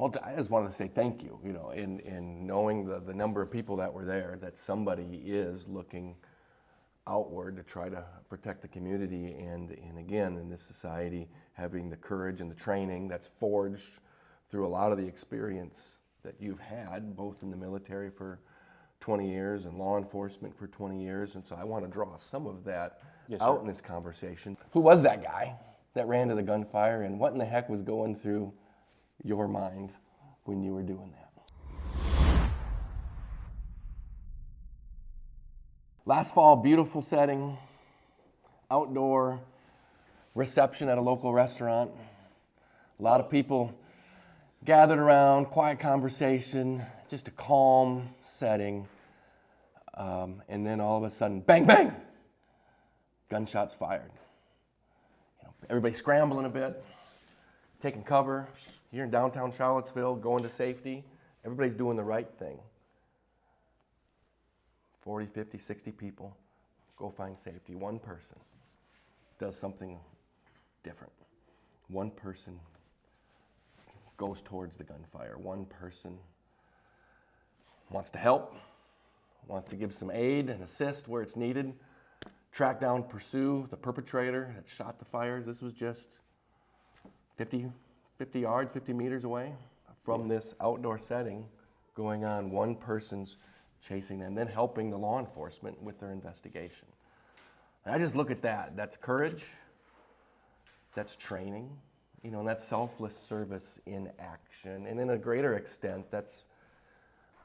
Well, I just wanted to say thank you, in knowing the number of people that were there, that somebody is looking outward to try to protect the community, and again, in this society, having the courage and the training that's forged through a lot of the experience that you've had, both in the military for 20 years and law enforcement for 20 years. And so I want to draw some of that out in this conversation. Who was that guy that ran to the gunfire, and what in the heck was going through your mind when you were doing that? Last fall, beautiful setting, outdoor reception at a local restaurant. A lot of people gathered around, quiet conversation, just a calm setting. And then all of a sudden, bang, bang, gunshots fired. Everybody scrambling a bit, taking cover. You're in downtown Charlottesville, going to safety. Everybody's doing the right thing. 40, 50, 60 people go find safety. One person does something different. One person goes towards the gunfire. One person wants to help, wants to give some aid and assist where it's needed, track down, pursue the perpetrator that shot the fires. This was just 50 yards, 50 meters away from this outdoor setting going on. One person's chasing them, then helping the law enforcement with their investigation. And I just look at that. That's courage. That's training. And that's selfless service in action. And in a greater extent, that's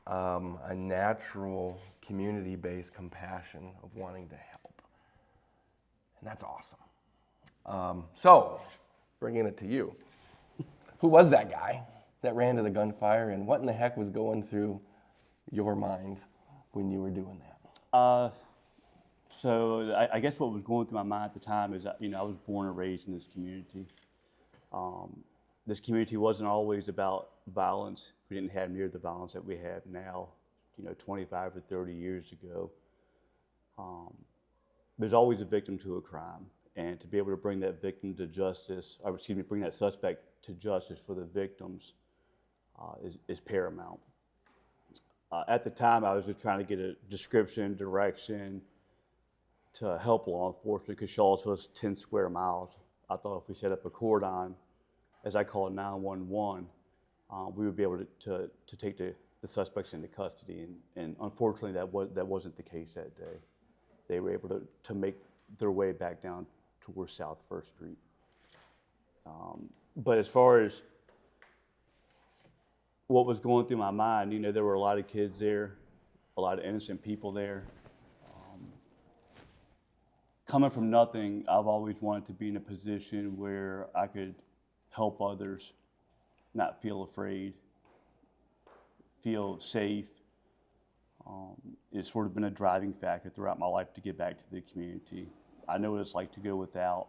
a natural community-based compassion of wanting to help. And that's awesome. So, bringing it to you. Who was that guy that ran to the gunfire, and what in the heck was going through your mind when you were doing that? So I guess what was going through my mind at the time is, I was born and raised in this community. This community wasn't always about violence. We didn't have near the violence that we have now, 25 to 30 years ago. There's always a victim to a crime, and to be able to bring that victim to justice, bring that suspect to justice for the victims is paramount. At the time, I was just trying to get a description, direction to help law enforcement, because Charlottesville was 10 square miles. I thought if we set up a cordon, as I call it 911, we would be able to take the suspects into custody. And unfortunately, that wasn't the case that day. They were able to make their way back down towards South First Street. But as far as what was going through my mind, there were a lot of kids there, a lot of innocent people there. Coming from nothing, I've always wanted to be in a position where I could help others not feel afraid, feel safe. It's sort of been a driving factor throughout my life to get back to the community. I know what it's like to go without,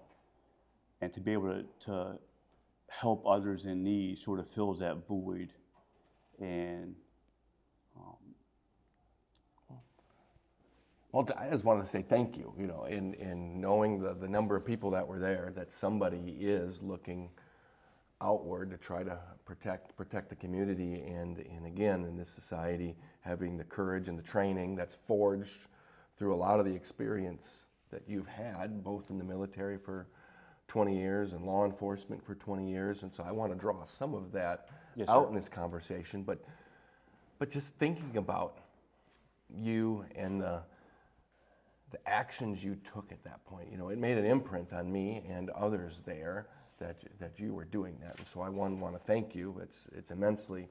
and to be able to help others in need sort of fills that void. And well, I just wanted to say thank you, in knowing the number of people that were there, that somebody is looking outward to try to protect the community, and again, in this society, having the courage and the training that's forged through a lot of the experience that you've had, both in the military for 20 years and law enforcement for 20 years. And so I want to draw some of that out in this conversation, but just thinking about you and the actions you took at that point, it made an imprint on me and others there that you were doing that. And so I want to thank you. It's immensely,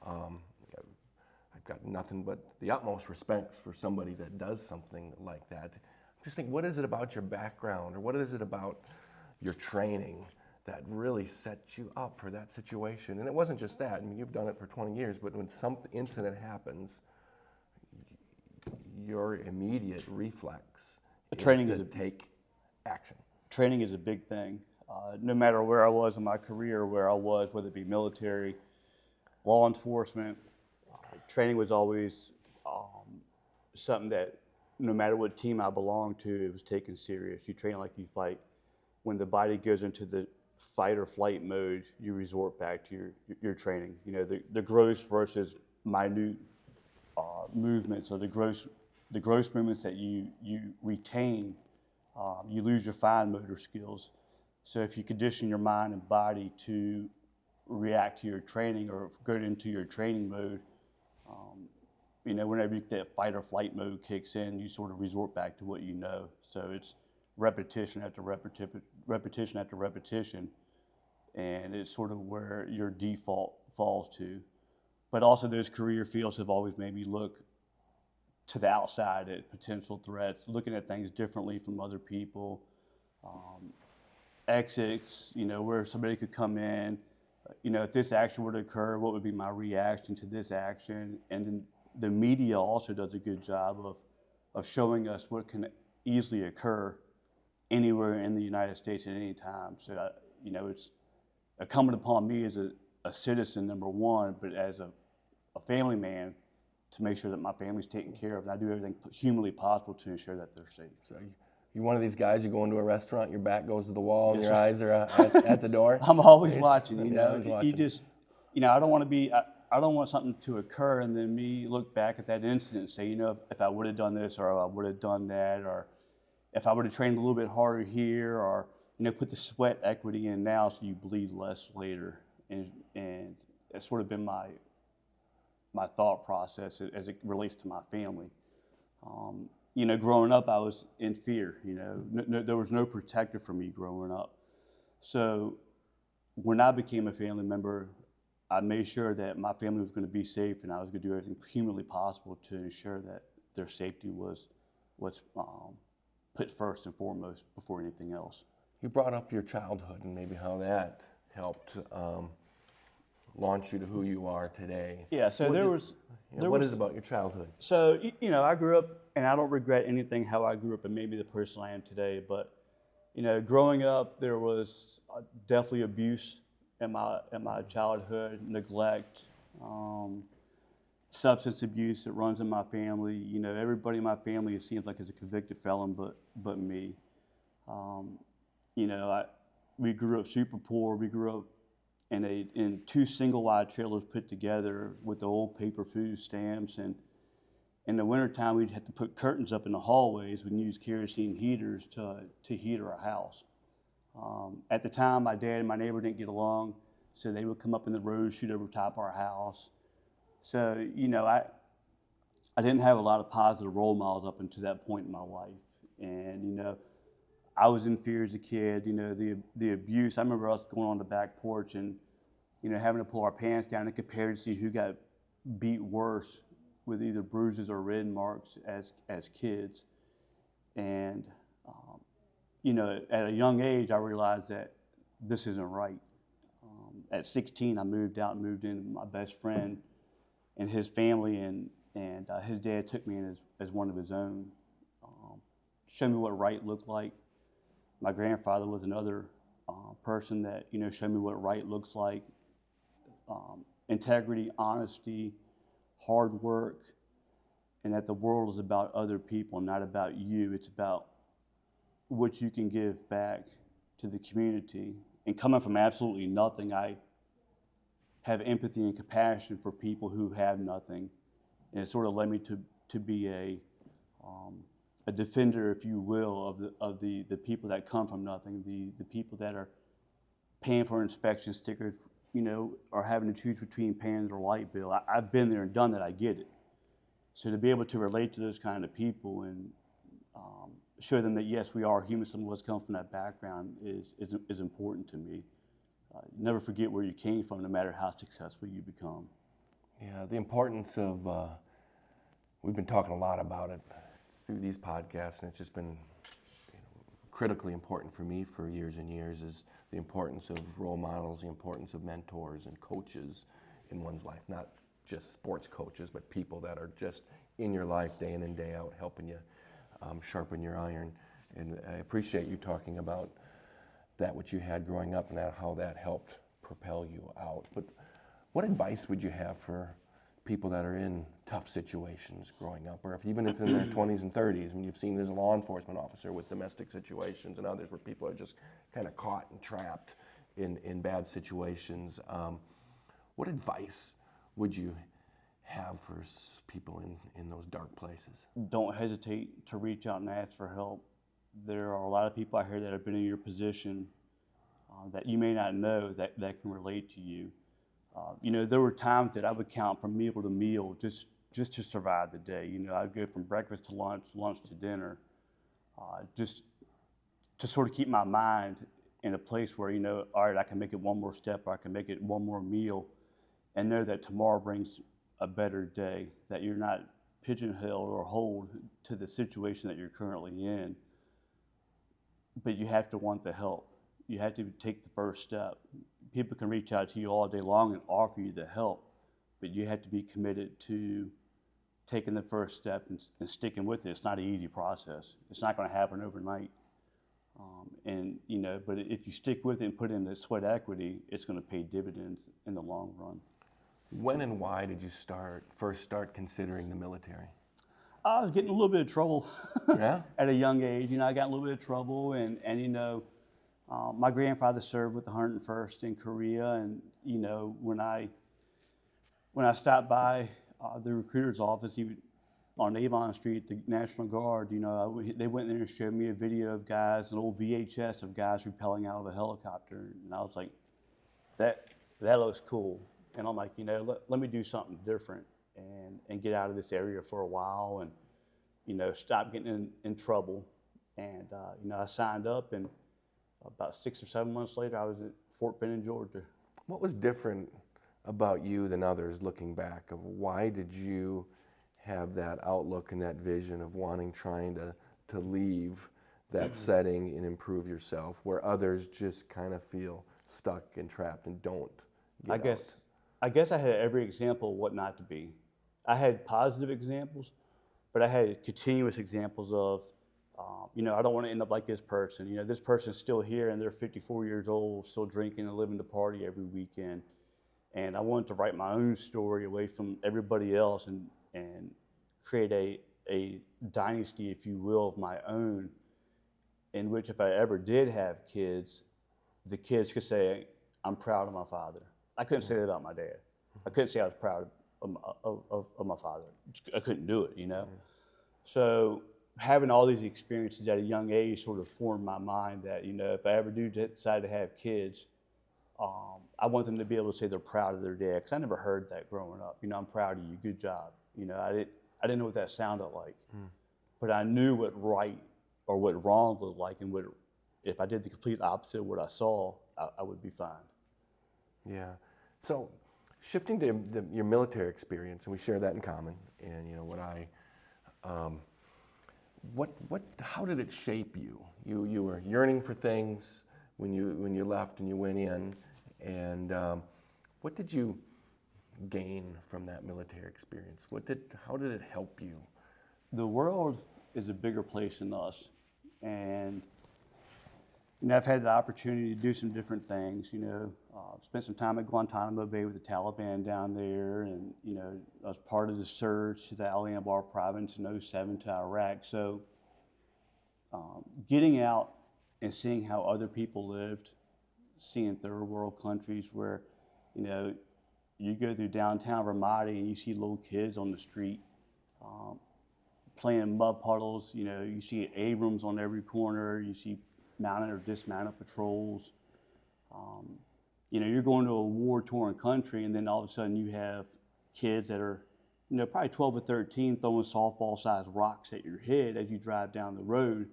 I've got nothing but the utmost respect for somebody that does something like that. Just think, what is it about your background, or what is it about your training that really set you up for that situation? And it wasn't just that. You've done it for 20 years, but when some incident happens, your immediate reflex is to take action. Training is a big thing. No matter where I was in my career, where I was, whether it be military, law enforcement, training was always something that, no matter what team I belonged to, it was taken serious. You train like you fight. When the body goes into the fight or flight mode, you resort back to your training. You know, the gross versus minute movements, or the gross movements that you retain, you lose your fine motor skills. So if you condition your mind and body to react to your training or go into your training mode, you know, whenever that fight or flight mode kicks in, you sort of resort back to what you know. So it's repetition after repetition after repetition, and it's sort of where your default falls to. But also those career fields have always made me look to the outside at potential threats, looking at things differently from other people. Exits, you know, where somebody could come in, you know, if this action were to occur, what would be my reaction to this action? And then the media also does a good job of showing us what can easily occur anywhere in the United States at any time. So, you know, it's incumbent upon me as a citizen, number one, but as a family man, to make sure that my family's taken care of, and I do everything humanly possible to ensure that they're safe. So you're one of these guys, you go into a restaurant, your back goes to the wall, and Yes, your sir. eyes are at the door? I'm always watching, you Yeah, know. always watching. You just, you know, I don't want to be, I don't want something to occur and then me look back at that incident and say, you know, if I would have done this, or I would have done that, or if I would have trained a little bit harder here, or, you know, put the sweat equity in now so you bleed less later. And it's sort of been my thought process as it relates to my family. You know, growing up, I was in fear. You know, there was no protector for me growing up. So when I became a family member, I made sure that my family was going to be safe, and I was going to do everything humanly possible to ensure that their safety was put first and foremost before anything else. You brought up your childhood and maybe how that helped launch you to who you are today. Yeah, so What is it about your childhood? So, you know, I grew up, and I don't regret anything how I grew up and maybe the person I am today, but, you know, growing up, there was definitely abuse in my childhood, neglect, substance abuse that runs in my family. You know, everybody in my family, it seems like, is a convicted felon, but me. You know, we grew up super poor. We grew up in two single-wide trailers put together with the old paper food stamps, and in the wintertime we'd have to put curtains up in the hallways. We'd use kerosene heaters to heat our house. At the time, my dad and my neighbor didn't get along, so they would come up in the road, shoot over top our house. So, you know, I didn't have a lot of positive role models up until that point in my life. And, you know, I was in fear as a kid. You know, the abuse. I remember us going on the back porch and, you know, having to pull our pants down and compare to see who got beat worse with either bruises or red marks as kids. And, you know, at a young age, I realized that this isn't right. At 16, I moved out and moved in with my best friend and his family, and his dad took me in as one of his own. Showed me what right looked like. My grandfather was another person that, you know, showed me what right looks like. Integrity, honesty, hard work, and that the world is about other people, not about you. It's about what you can give back to the community. And coming from absolutely nothing, I have empathy and compassion for people who have nothing. And it sort of led me to be a defender, if you will, of the people that come from nothing, the people that are paying for inspection stickers, you know, or having to choose between paying their light bill. I've been there and done that. I get it. So to be able to relate to those kind of people and show them that, yes, we are human, some of us come from that background is important to me. Never forget where you came from, no matter how successful you become. Yeah, the importance of, we've been talking a lot about it through these podcasts, and it's just been critically important for me for years and years, is the importance of role models, the importance of mentors and coaches in one's life, not just sports coaches, but people that are just in your life day in and day out, helping you sharpen your iron. And I appreciate you talking about that, what you had growing up, and how that helped propel you out. But what advice would you have for people that are in tough situations growing up, or even if in their 20s and 30s, when you've seen as a law enforcement officer with domestic situations and others where people are just kind of caught and trapped in bad situations. What advice would you have for people in those dark places? Don't hesitate to reach out and ask for help. There are a lot of people out here that have been in your position that you may not know that can relate to you. You know, there were times that I would count from meal to meal just to survive the day. You know, I'd go from breakfast to lunch, lunch to dinner, just to sort of keep my mind in a place where, you know, all right, I can make it one more step, or I can make it one more meal, and know that tomorrow brings a better day, that you're not pigeonholed or hold to the situation that you're currently in. But you have to want the help. You have to take the first step. People can reach out to you all day long and offer you the help, but you have to be committed to taking the first step and sticking with it. It's not an easy process. It's not going to happen overnight. And you know, but if you stick with it and put in the sweat equity, it's going to pay dividends in the long run. When and why did you first start considering the military? I was getting a little bit of trouble Yeah? at a young age. You know, I got a little bit of trouble, and you know, my grandfather served with the 101st in Korea, and you know, when I stopped by the recruiter's office, he would, on Avon Street, the National Guard, you know, they went there and showed me a video of guys, an old VHS of guys rappelling out of a helicopter, and I was like, that looks cool. And I'm like, you know, let me do something different and get out of this area for a while, and you know, stop getting in trouble. And you know, I signed up, and about 6 or 7 months later, I was at Fort Benning, Georgia. What was different about you than others looking back? Of why did you have that outlook and that vision of trying to leave that setting and improve yourself, where others just kind of feel stuck and trapped and don't get out? I guess I had every example of what not to be. I had positive examples, but I had continuous examples of, you know, I don't want to end up like this person. You know, this person's still here and they're 54 years old, still drinking and living the party every weekend. And I wanted to write my own story away from everybody else and create a dynasty, if you will, of my own, in which if I ever did have kids, the kids could say, I'm proud of my father. I couldn't say that about my dad. I couldn't say I was proud of my father. I couldn't do it, you know? So having all these experiences at a young age sort of formed my mind that, you know, if I ever do decide to have kids, I want them to be able to say they're proud of their dad, because I never heard that growing up. You know, I'm proud of you, good job. You know, I didn't know what that sounded like, but I knew what right or what wrong looked like, and if I did the complete opposite of what I saw, I would be fine. Yeah. So shifting to your military experience, and we share that in common, and you know how did it shape you? You were yearning for things when you left and you went in, and what did you gain from that military experience? How did it help you? The world is a bigger place than us, and you know, I've had the opportunity to do some different things. You know, spent some time at Guantanamo Bay with the Taliban down there, and you know, I was part of the surge to the Al Anbar province in '07 to Iraq. So, getting out and seeing how other people lived, seeing third world countries where, you know, you go through downtown Ramadi and you see little kids on the street playing in mud puddles. You know, you see Abrams on every corner. You see mounted or dismounted patrols. You know, you're going to a war-torn country, and then all of a sudden you have kids that are, you know, probably 12 or 13 throwing softball-sized rocks at your head as you drive down the road.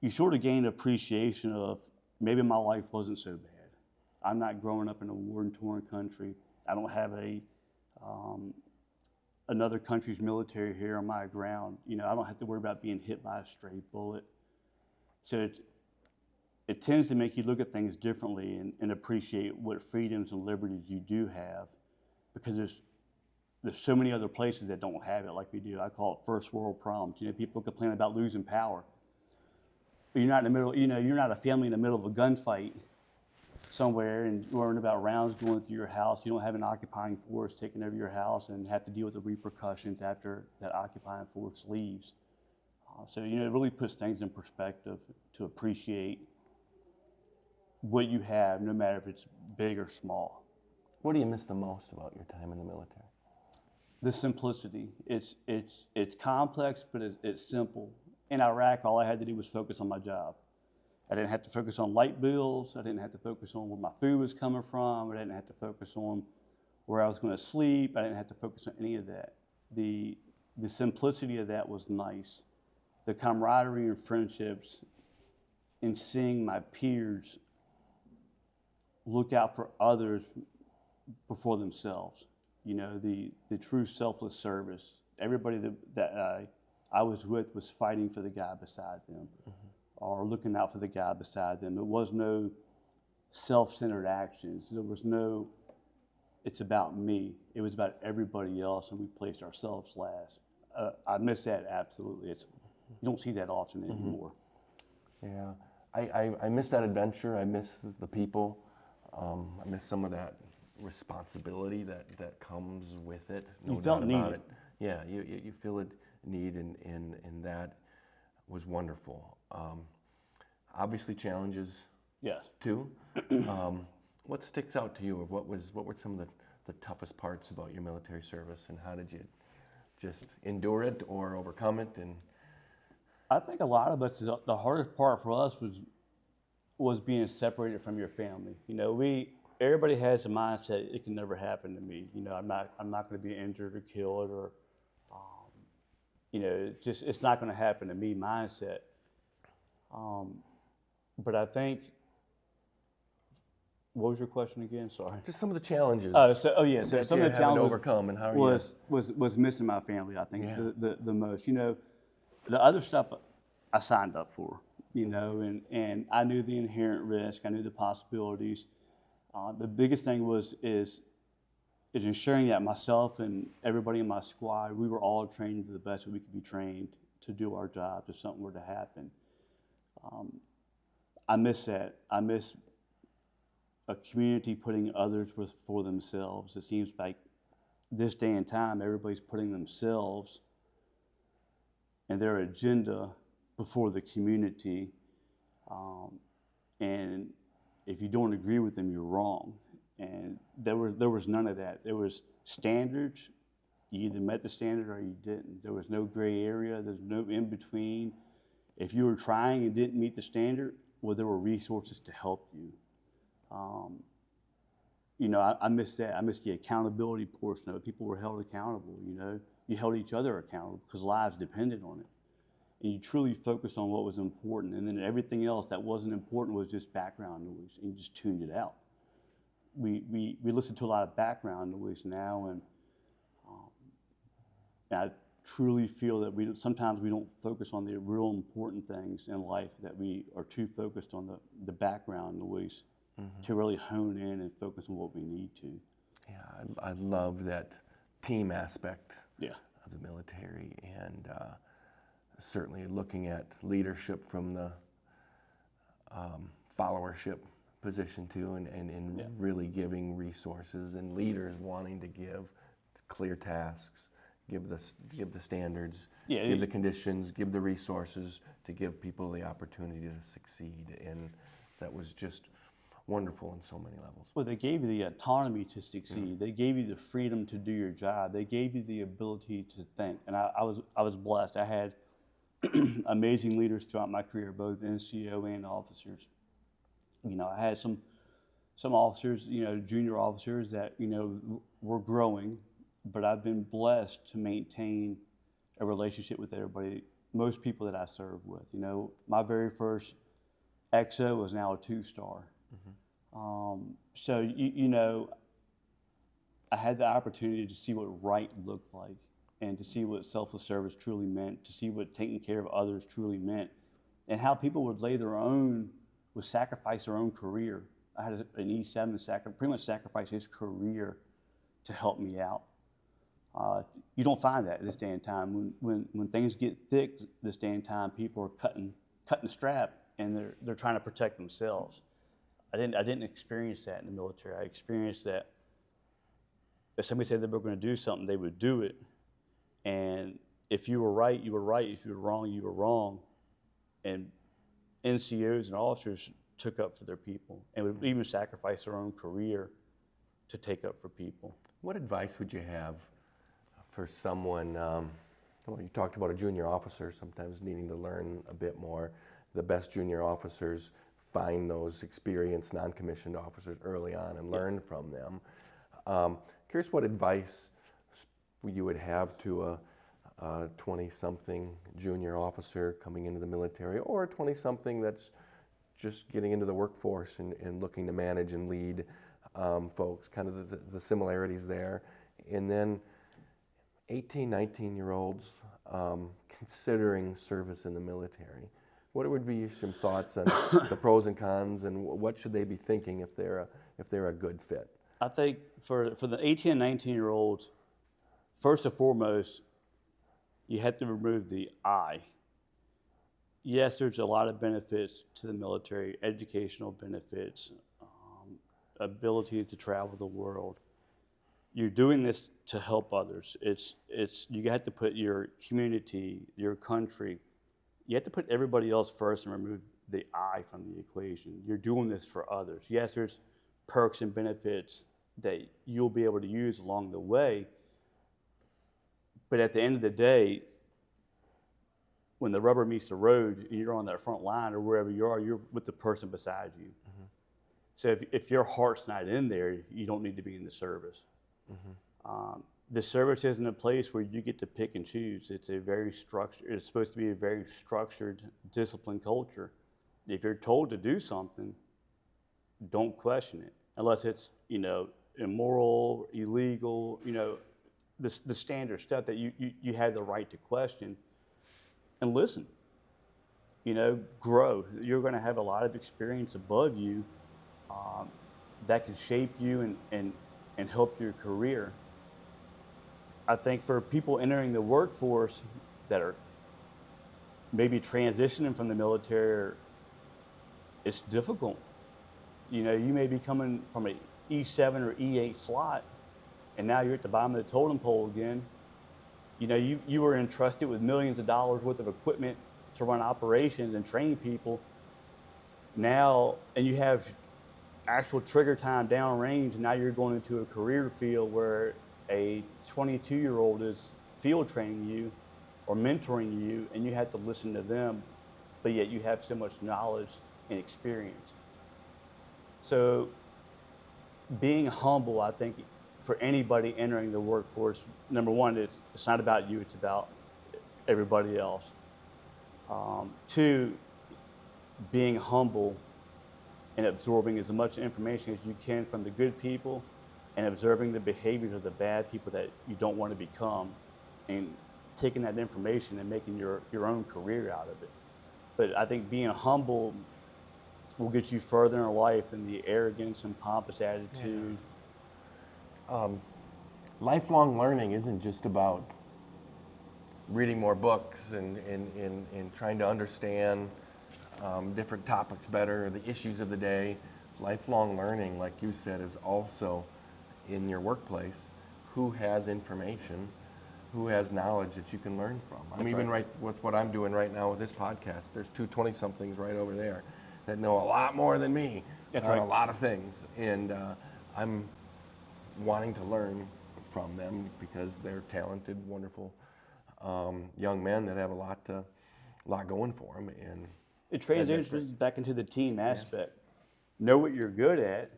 You sort of gain an appreciation of maybe my life wasn't so bad. I'm not growing up in a war-torn country. I don't have another country's military here on my ground. You know, I don't have to worry about being hit by a stray bullet. So it tends to make you look at things differently and appreciate what freedoms and liberties you do have, because there's so many other places that don't have it like we do. I call it first world problems. You know, people complain about losing power. But you're not in the middle, you know, you're not a family in the middle of a gunfight somewhere and worrying about rounds going through your house. You don't have an occupying force taking over your house and have to deal with the repercussions after that occupying force leaves. So, you know, it really puts things in perspective to appreciate what you have, no matter if it's big or small. What do you miss the most about your time in the military? The simplicity. It's complex, but it's simple. In Iraq, all I had to do was focus on my job. I didn't have to focus on light bills. I didn't have to focus on where my food was coming from. I didn't have to focus on where I was going to sleep. I didn't have to focus on any of that. The simplicity of that was nice. The camaraderie and friendships, and seeing my peers look out for others before themselves. You know, the true selfless service. Everybody that I was with was fighting for the guy beside them, or looking out for the guy beside them. There was no self-centered actions. There was no, it's about me. It was about everybody else, and we placed ourselves last. I miss that absolutely. You don't see that often anymore. Yeah, I miss that adventure. I miss the people. I miss some of that responsibility that comes with it. No You felt doubt about needed. it. Yeah, you feel a need, and that was wonderful. Obviously challenges Yes. too. What sticks out to you, or what were some of the toughest parts about your military service, and how did you just endure it or overcome it? And I think a lot of us, the hardest part for us was being separated from your family. You know, everybody has a mindset, it can never happen to me. You know, I'm not going to be injured or killed, or you know, it's not going to happen to me mindset. But I think, what was your question again? Sorry. just some of the challenges. So some that of you're the having to challenges overcome, and how are you? was missing my family. I think Yeah. the most. You know, the other stuff I signed up for. You know, and I knew the inherent risk. I knew the possibilities. The biggest thing is ensuring that myself and everybody in my squad, we were all trained to the best that we could be trained to do our jobs if something were to happen. I miss that. I miss a community putting others before themselves. It seems like this day and time, everybody's putting themselves and their agenda before the community. And if you don't agree with them, you're wrong. And there was none of that. There was standards. You either met the standard or you didn't. There was no gray area. There's no in between. If you were trying and didn't meet the standard, well, there were resources to help you. You know, I miss that. I miss the accountability portion of it. People were held accountable, you know. You held each other accountable because lives depended on it. And you truly focused on what was important. And then everything else that wasn't important was just background noise, and you just tuned it out. We listen to a lot of background noise now, and I truly feel that sometimes we don't focus on the real important things in life, that we are too focused on the background noise to really hone in and focus on what we need to. Yeah, I love that team aspect Yeah. of the military, and certainly looking at leadership from the followership position too, and Yeah. really giving resources, and leaders wanting to give clear tasks, give the standards, Yeah, give the conditions, give the resources to give people the opportunity to succeed, and that was just wonderful on so many levels. Well, they gave you the autonomy to succeed. They gave you the freedom to do your job. They gave you the ability to think. And I was blessed. I had amazing leaders throughout my career, both NCO and officers. You know, I had some officers, you know, junior officers that, you know, were growing, but I've been blessed to maintain a relationship with everybody, most people that I served with. You know, my very first XO was now a 2-star. So, you know, I had the opportunity to see what right looked like, and to see what selfless service truly meant, to see what taking care of others truly meant, and how people would sacrifice their own career. I had an E7 pretty much sacrifice his career to help me out. You don't find that this day and time. When things get thick this day and time, people are cutting the strap, and they're trying to protect themselves. I didn't experience that in the military. I experienced that if somebody said they were going to do something, they would do it. And if you were right, you were right. If you were wrong, you were wrong. And NCOs and officers took up for their people and would even sacrifice their own career to take up for people. What advice would you have for someone, well, you talked about a junior officer sometimes needing to learn a bit more. The best junior officers find those experienced non-commissioned officers early on and learn from them. Curious what advice you would have to a 20-something junior officer coming into the military, or a 20-something that's just getting into the workforce and looking to manage and lead folks, kind of the similarities there. And then 18, 19-year-olds considering service in the military. What would be some thoughts on the pros and cons, and what should they be thinking if they're a good fit? I think for the 18 and 19-year-olds, first and foremost, you have to remove the I. Yes, there's a lot of benefits to the military, educational benefits, ability to travel the world. You're doing this to help others. It's you have to put your community, your country, you have to put everybody else first and remove the I from the equation. You're doing this for others. Yes, there's perks and benefits that you'll be able to use along the way, but at the end of the day, when the rubber meets the road and you're on that front line or wherever you are, you're with the person beside you. Mm-hmm. So if your heart's not in there, you don't need to be in the service. Mm-hmm. The service isn't a place where you get to pick and choose. It's a very structured. It's supposed to be a very structured, disciplined culture. If you're told to do something, don't question it, unless it's immoral, illegal. The standard stuff that you have the right to question. And listen, grow. You're going to have a lot of experience above you that can shape you and help your career. I think for people entering the workforce that are maybe transitioning from the military, it's difficult. You may be coming from an E7 or E8 slot, and now you're at the bottom of the totem pole again. You were entrusted with millions of dollars worth of equipment to run operations and train people. Now, and you have actual trigger time downrange, and now you're going into a career field where a 22-year-old is field training you or mentoring you, and you have to listen to them, but yet you have so much knowledge and experience. So being humble, I think, for anybody entering the workforce, number one, it's not about you, it's about everybody else. Two, being humble and absorbing as much information as you can from the good people and observing the behaviors of the bad people that you don't want to become, and taking that information and making your own career out of it. But I think being humble will get you further in life than the arrogance and pompous attitude. Yeah. Lifelong learning isn't just about reading more books and trying to understand different topics better, the issues of the day. Lifelong learning, like you said, is also in your workplace. Who has information, who has knowledge that you can learn from? I'm even right with what I'm doing right now with this podcast. There's two 20-somethings right over there that know a lot more than me on a lot of things. And I'm wanting to learn from them because they're talented, wonderful young men that have a lot going for them. And it transitions back into the team aspect. Yeah. Know what you're good at,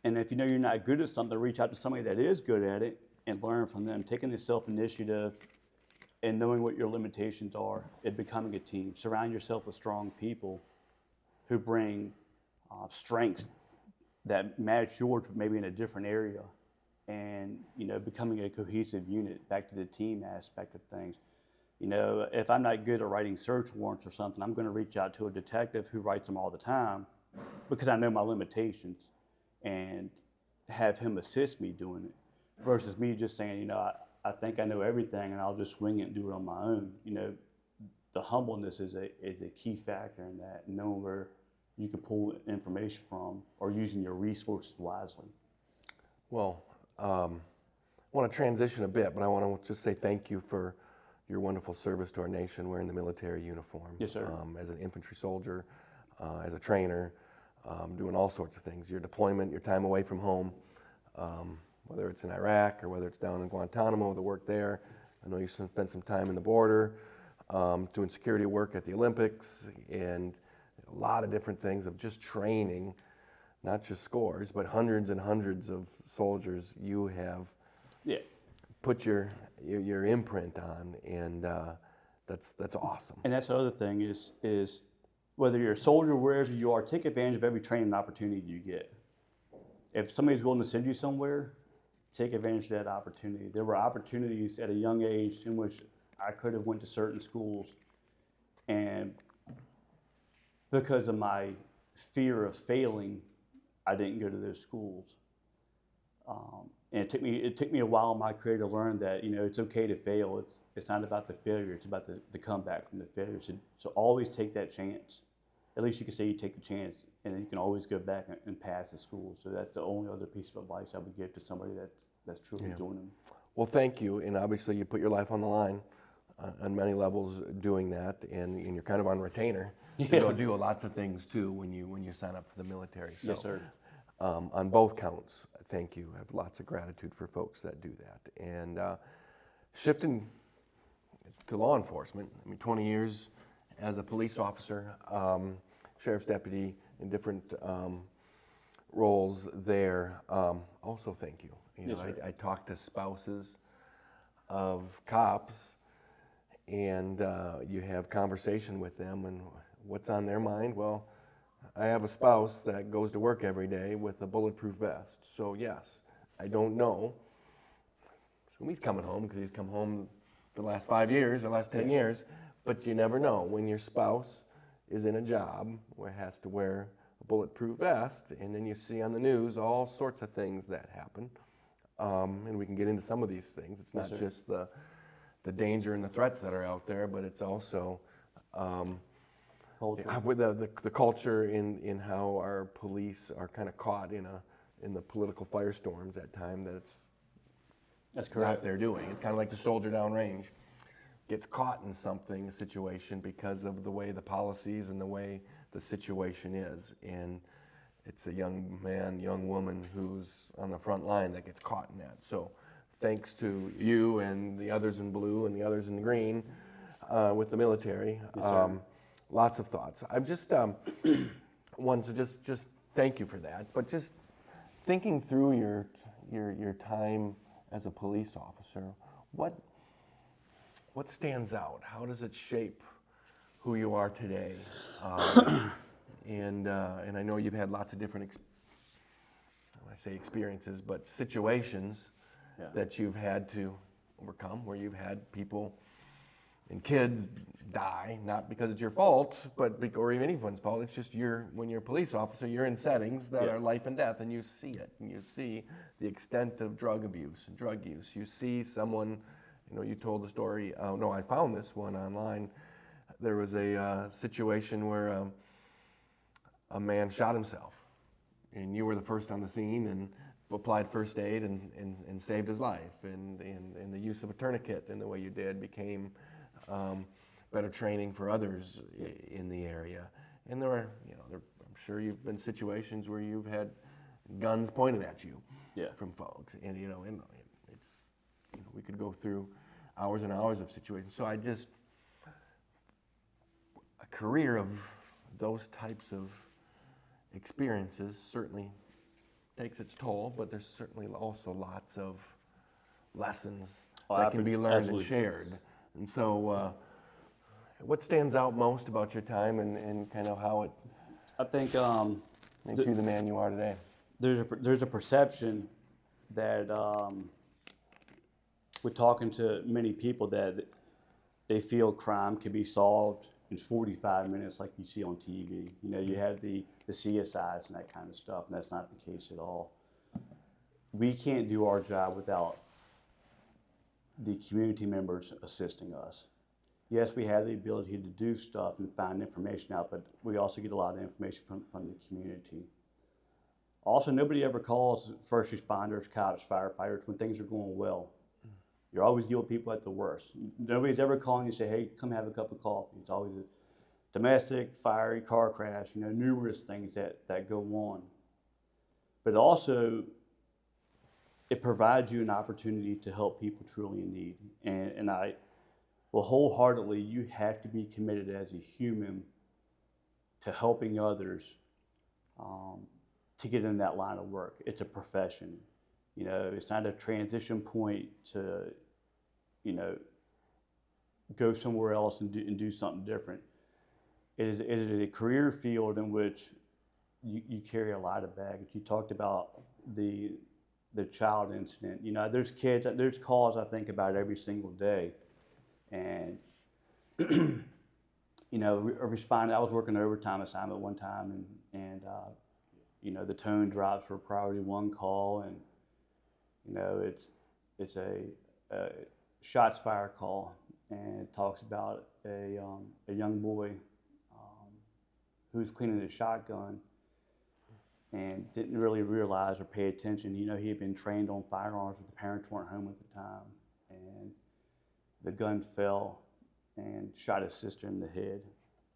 and if you know you're not good at something, reach out to somebody that is good at it and learn from them. Taking the self-initiative and knowing what your limitations are and becoming a team. Surround yourself with strong people who bring strengths that match yours, but maybe in a different area, and becoming a cohesive unit. Back to the team aspect of things. If I'm not good at writing search warrants or something, I'm going to reach out to a detective who writes them all the time because I know my limitations, and have him assist me doing it, versus me just saying, I think I know everything and I'll just swing it and do it on my own. The humbleness is a key factor in that, knowing where you can pull information from or using your resources wisely. Well, I want to transition a bit, but I want to just say thank you for your wonderful service to our nation wearing the military uniform. Yes, sir. As an infantry soldier, as a trainer, doing all sorts of things. Your deployment, your time away from home, whether it's in Iraq or whether it's down in Guantanamo, the work there. I know you spent some time in the border, doing security work at the Olympics, and a lot of different things of just training, not just scores, but hundreds and hundreds of soldiers you have put your imprint on, and that's awesome. And that's the other thing is whether you're a soldier, wherever you are, take advantage of every training opportunity you get. If somebody's willing to send you somewhere, take advantage of that opportunity. There were opportunities at a young age in which I could have went to certain schools, and because of my fear of failing, I didn't go to those schools. And it took me a while in my career to learn that, it's okay to fail. It's not about the failure, it's about the comeback from the failure. So always take that chance. At least you can say you take a chance, and then you can always go back and pass the school. So that's the only other piece of advice I would give to somebody that's truly joining. Well, thank you, and obviously you put your life on the line on many levels doing that, and you're kind of on retainer to go do lots of things too when you sign up for the military. So, yes, sir. On both counts, thank you. I have lots of gratitude for folks that do that. And shifting to law enforcement, 20 years as a police officer, sheriff's deputy in different roles there. Also, thank you. Yes, sir. I talk to spouses of cops, and you have conversation with them, and what's on their mind? Well, I have a spouse that goes to work every day with a bulletproof vest. So yes, I don't know. So he's coming home because he's come home the last 5 years or last 10 years, but you never know when your spouse is in a job where it has to wear a bulletproof vest, and then you see on the news all sorts of things that happen. And we can get into some of these things. It's not just the danger and the threats that are out there, but it's also with the culture in how our police are kind of caught in the political firestorms at times that's correct. Not they're doing. It's kind of like the soldier downrange gets caught in something, a situation, because of the way the policies and the way the situation is, and it's a young man, young woman who's on the front line that gets caught in that. So thanks to you and the others in blue and the others in green with the military. Yes, lots of thoughts. I'm just want to just thank you for that. But just thinking through your time as a police officer, what stands out? How does it shape who you are today? And I know you've had lots of different experiences, but situations that you've had to overcome, where you've had people and kids die, not because it's your fault, or even anyone's fault. It's just when you're a police officer, you're in settings that are life and death, and you see it, and you see the extent of drug abuse and drug use. You see someone, you told the story. No, I found this one online. There was a situation where a man shot himself, and you were the first on the scene and applied first aid and saved his life, and the use of a tourniquet in the way you did became better training for others in the area. And there are, I'm sure you've been situations where you've had guns pointed at you from folks, and it's we could go through hours and hours of situations. So a career of those types of experiences certainly takes its toll, but there's certainly also lots of lessons that can be learned and shared. And so what stands out most about your time and kind of how it makes you the man you are today? There's a perception that we're talking to many people that they feel crime can be solved in 45 minutes like you see on TV. You have the CSIs and that kind of stuff, and that's not the case at all. We can't do our job without the community members assisting us. Yes, we have the ability to do stuff and find information out, but we also get a lot of information from the community. Also, nobody ever calls first responders, cops, firefighters when things are going well. You're always dealing with people at the worst. Nobody's ever calling you and say, hey, come have a cup of coffee. It's always domestic, fiery, car crash, numerous things that go on. But also, it provides you an opportunity to help people truly in need. And I will wholeheartedly, you have to be committed as a human to helping others to get in that line of work. It's a profession. It's not a transition point to, go somewhere else and do something different. It is a career field in which you carry a lot of baggage. You talked about the child incident. There's calls I think about every single day. And, I was working an overtime assignment one time, and the tone drops for a priority 1 call, and, it's a shots fired call, and it talks about a young boy who was cleaning his shotgun and didn't really realize or pay attention. He had been trained on firearms, but the parents weren't home at the time. And the gun fell and shot his sister in the head.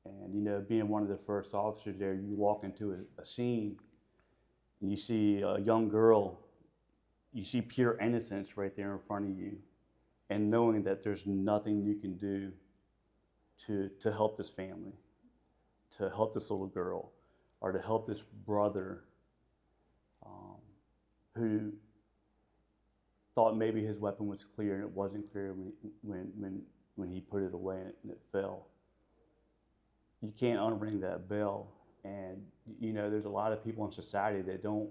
And, being one of the first officers there, you walk into a scene and you see a young girl, you see pure innocence right there in front of you. And knowing that there's nothing you can do to help this family, to help this little girl, or to help this brother who thought maybe his weapon was clear, and it wasn't clear when he put it away and it fell. You can't unring that bell. And there's a lot of people in society that don't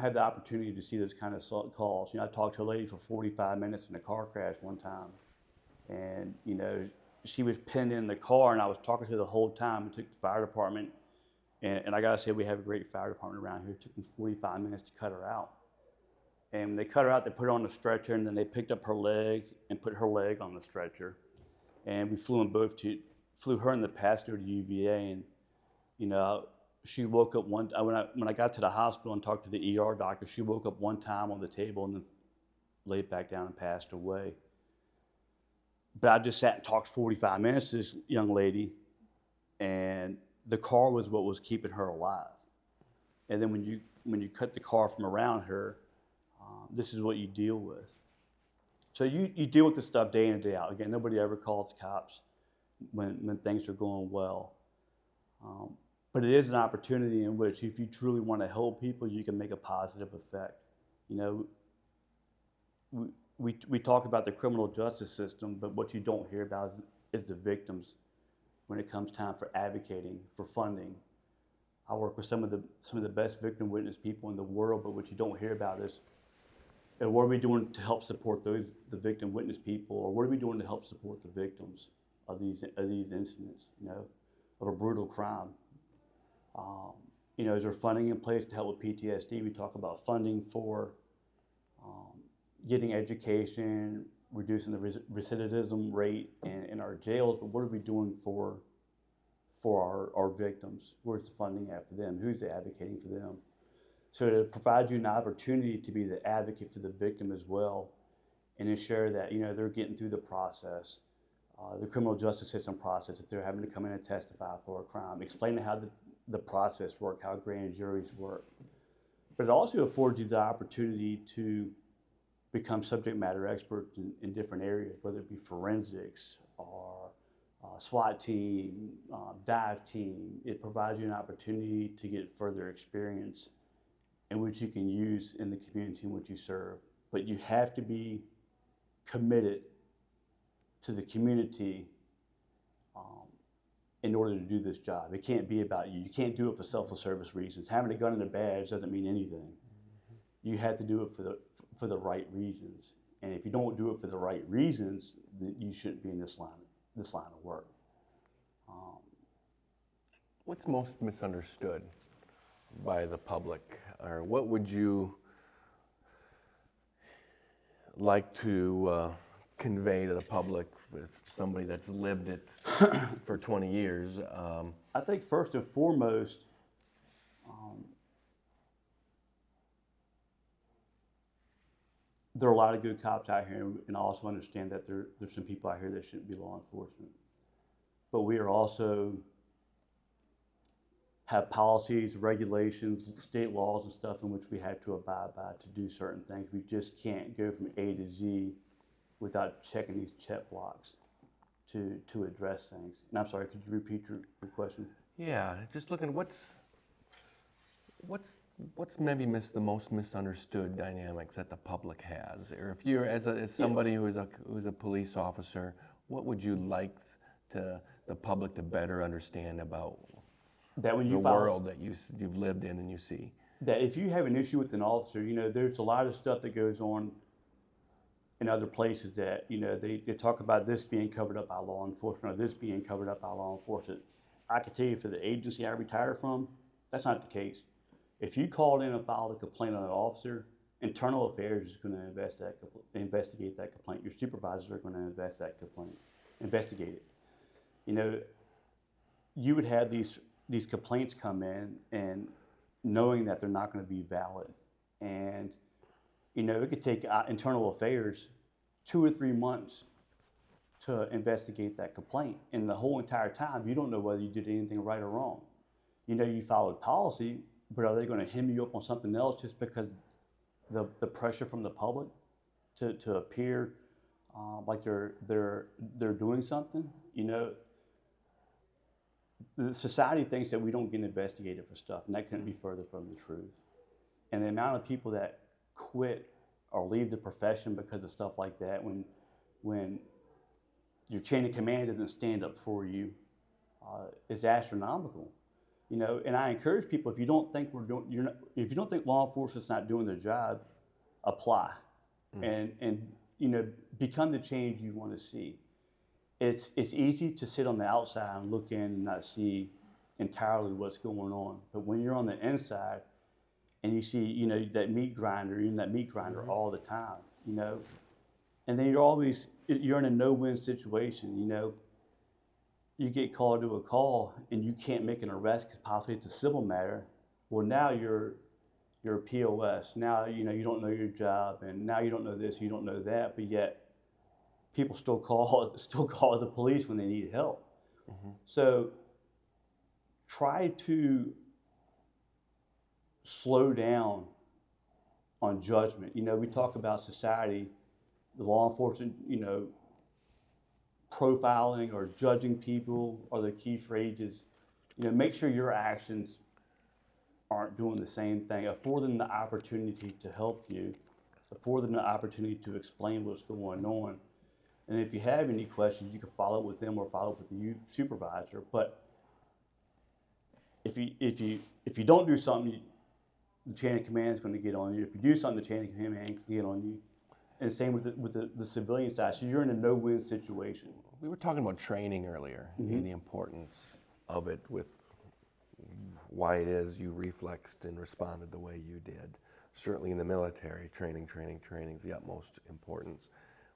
have the opportunity to see those kind of calls. I talked to a lady for 45 minutes in a car crash one time, and she was pinned in the car, and I was talking to her the whole time. It took the fire department, and I gotta say, we have a great fire department around here. It took them 45 minutes to cut her out. And when they cut her out, they put her on the stretcher, and then they picked up her leg and put her leg on the stretcher. And we flew her in the passenger to UVA, and she woke up when I got to the hospital and talked to the ER doctor. She woke up one time on the table and then laid back down and passed away. But I just sat and talked 45 minutes to this young lady, and the car was what was keeping her alive. And then when you cut the car from around her, this is what you deal with. So you deal with this stuff day in and day out. Again, nobody ever calls cops when things are going well. But it is an opportunity in which, if you truly want to help people, you can make a positive effect. We talk about the criminal justice system, but what you don't hear about is the victims when it comes time for advocating for funding. I work with some of the best victim witness people in the world, but what you don't hear about is, what are we doing to help support the victim witness people, or what are we doing to help support the victims of these incidents, of a brutal crime? Is there funding in place to help with PTSD? We talk about funding for getting education, reducing the recidivism rate in our jails, but what are we doing for our victims? Where's the funding at for them? Who's advocating for them? So to provide you an opportunity to be the advocate for the victim as well, and ensure that they're getting through the process, the criminal justice system process, if they're having to come in and testify for a crime, explaining how the process works, how grand juries work. But it also affords you the opportunity to become subject matter experts in different areas, whether it be forensics or SWAT team, dive team. It provides you an opportunity to get further experience in which you can use in the community in which you serve. But you have to be committed to the community in order to do this job. It can't be about you. You can't do it for self-service reasons. Having a gun and a badge doesn't mean anything. You have to do it for the right reasons. And if you don't do it for the right reasons, then you shouldn't be in this line of work. What's most misunderstood by the public, or what would you like to convey to the public, with somebody that's lived it for 20 years? I think first and foremost, there are a lot of good cops out here, and I also understand that there's some people out here that shouldn't be law enforcement. but we are also have policies, regulations, state laws and stuff in which we have to abide by to do certain things. We just can't go from A to Z without checking these check blocks to address things. And I'm sorry, could you repeat your question? Yeah, just looking what's maybe the most misunderstood dynamics that the public has, or if you're as somebody who's a police officer, what would you like the public to better understand about That when the you world that you've lived in and you see? That if you have an issue with an officer, there's a lot of stuff that goes on in other places that, they talk about this being covered up by law enforcement or this being covered up by law enforcement. I can tell you for the agency I retired from, that's not the case. If you called in and filed a complaint on an officer, internal affairs is going to investigate that complaint. Your supervisors are going to investigate it. You would have these complaints come in and knowing that they're not going to be valid. And, it could take internal affairs 2 or 3 months to investigate that complaint. And the whole entire time, you don't know whether you did anything right or wrong. You followed policy, but are they going to hem you up on something else just because the pressure from the public to appear like they're doing something? The society thinks that we don't get investigated for stuff, and that couldn't be further from the truth. And the amount of people that quit or leave the profession because of stuff like that, when your chain of command doesn't stand up for you, is astronomical. And I encourage people: if you don't think if you don't think law enforcement's not doing their job, apply, and become the change you want to see. It's easy to sit on the outside and look in and not see entirely what's going on. But when you're on the inside and you see, that meat grinder, you're in that meat grinder all the time, and then you're in a no-win situation, You get called to a call and you can't make an arrest because possibly it's a civil matter. Well, now you're a POS. Now, you don't know your job, and now you don't know this, you don't know that, but yet people still call the police when they need help. Mm-hmm. So try to slow down on judgment. We talk about society, the law enforcement, profiling or judging people are the key phrases. Make sure your actions aren't doing the same thing. Afford them the opportunity to help you. Afford them the opportunity to explain what's going on. And if you have any questions, you can follow up with them or follow up with the supervisor. But if you don't do something, the chain of command is going to get on you. If you do something, the chain of command can get on you. And same with the civilian side. So you're in a no-win situation. We were talking about training earlier and the importance of it, with why it is you reflexed and responded the way you did. Certainly in the military, training is the utmost importance.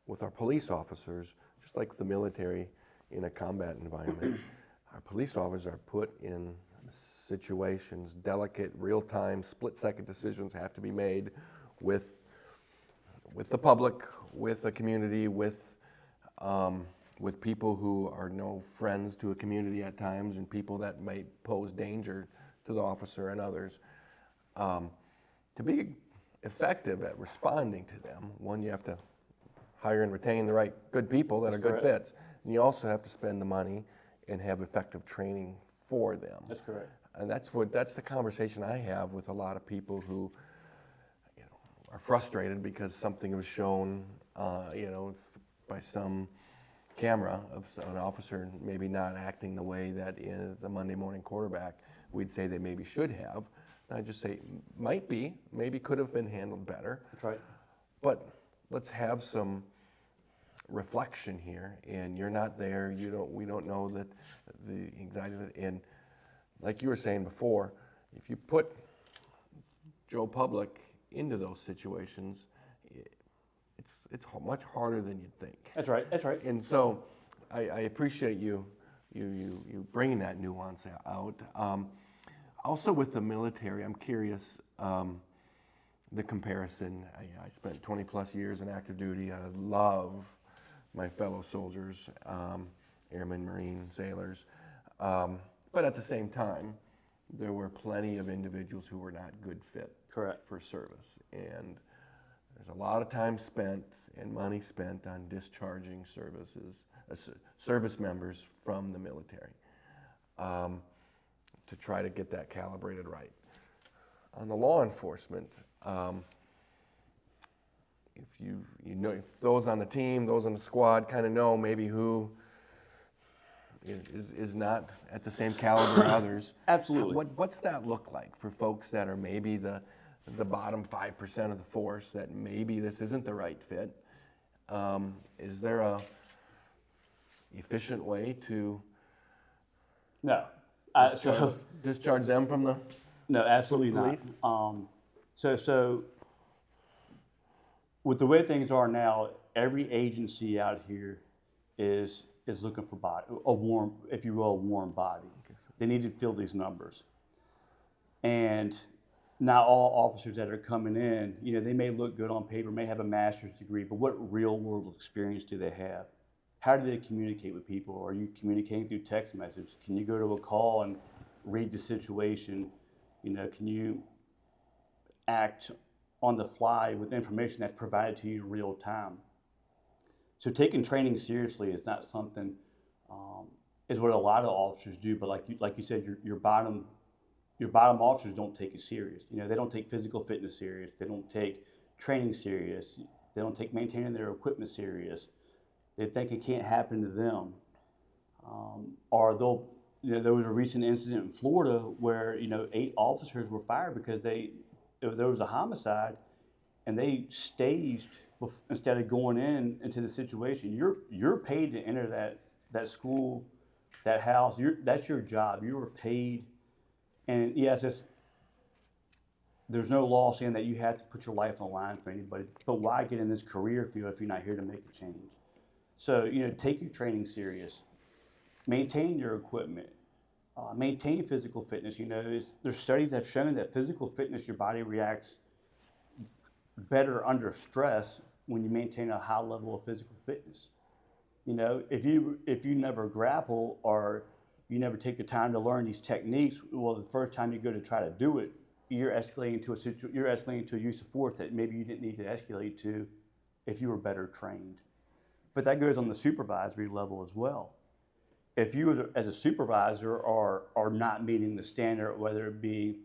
With our police officers, just like the military in a combat environment, our police officers are put in situations, delicate, real-time, split-second decisions have to be made with the public, with the community, with people who are no friends to a community at times, and people that might pose danger to the officer and others. To be effective at responding to them, one, you have to hire and retain the right good people that are good fits, and you also have to spend the money and have effective training for them. That's correct. And that's the conversation I have with a lot of people who are frustrated because something was shown, by some camera of an officer maybe not acting the way that is a Monday morning quarterback we'd say they maybe should have. And I just say, maybe could have been handled better. That's right. But let's have some reflection here, and you're not there, we don't know that the anxiety, and like you were saying before, if you put Joe Public into those situations, it's much harder than you'd think. That's right. And so I appreciate you bringing that nuance out. Also with the military, I'm curious, the comparison. I spent 20 plus years in active duty. I love my fellow soldiers. airmen, Marine, sailors. But at the same time, there were plenty of individuals who were not good fit Correct. for service. And there's a lot of time spent and money spent on discharging service members from the military to try to get that calibrated right. On the law enforcement, if those on the team, those on the squad kind of know maybe who is not at the same caliber as others. Absolutely. What's that look like for folks that are maybe the bottom 5% of the force, that maybe this isn't the right fit? Is there a efficient way to No. discharge them from the No, absolutely police? not. So with the way things are now, every agency out here is looking for a warm, if you will, a warm body. Okay. They need to fill these numbers. And not all officers that are coming in, they may look good on paper, may have a master's degree, but what real world experience do they have? How do they communicate with people? Are you communicating through text message? Can you go to a call and read the situation? Can you act on the fly with information that's provided to you in real time? So taking training seriously is not something, is what a lot of officers do, but like you said, your bottom officers don't take it serious. They don't take physical fitness serious. They don't take training serious. They don't take maintaining their equipment serious. They think it can't happen to them. Or there was a recent incident in Florida where 8 officers were fired because there was a homicide, and they staged instead of going into the situation. You're paid to enter that school, that house. That's your job. You were paid, and yes, there's no law saying that you have to put your life on the line for anybody. But why get in this career field if you're not here to make a change? So take your training serious. Maintain your equipment. Maintain physical fitness. There's studies that have shown that physical fitness, your body reacts better under stress when you maintain a high level of physical fitness. If you never grapple or you never take the time to learn these techniques, well, the first time you go to try to do it, you're escalating to a use of force that maybe you didn't need to escalate to if you were better trained. But that goes on the supervisory level as well. If you as a supervisor are not meeting the standard, whether it be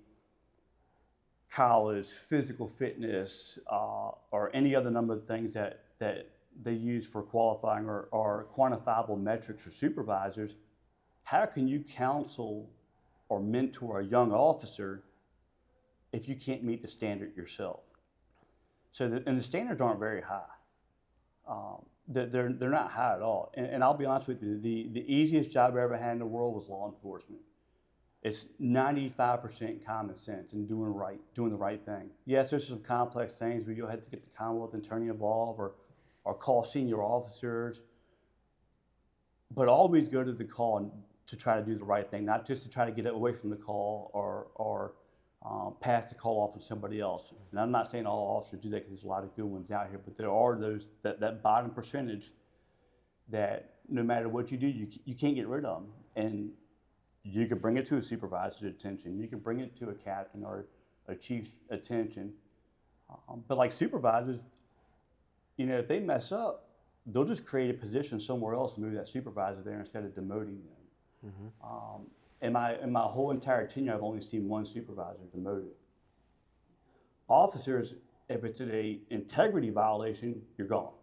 college, physical fitness, or any other number of things that they use for qualifying or quantifiable metrics for supervisors, how can you counsel or mentor a young officer if you can't meet the standard yourself? And the standards aren't very high. They're not high at all. And I'll be honest with you, the easiest job I ever had in the world was law enforcement. It's 95% common sense and doing the right thing. Yes, there's some complex things where you'll have to get the Commonwealth attorney involved or call senior officers. But always go to the call to try to do the right thing, not just to try to get away from the call or pass the call off to somebody else. And I'm not saying all officers do that, because there's a lot of good ones out here, but there are those, that bottom percentage that no matter what you do, you can't get rid of them. And you could bring it to a supervisor's attention. You could bring it to a captain or a chief's attention. But like supervisors, if they mess up, they'll just create a position somewhere else and move that supervisor there instead of demoting them. Mm-hmm. In my whole entire tenure, I've only seen one supervisor demoted. Officers, if it's an integrity violation, you're gone.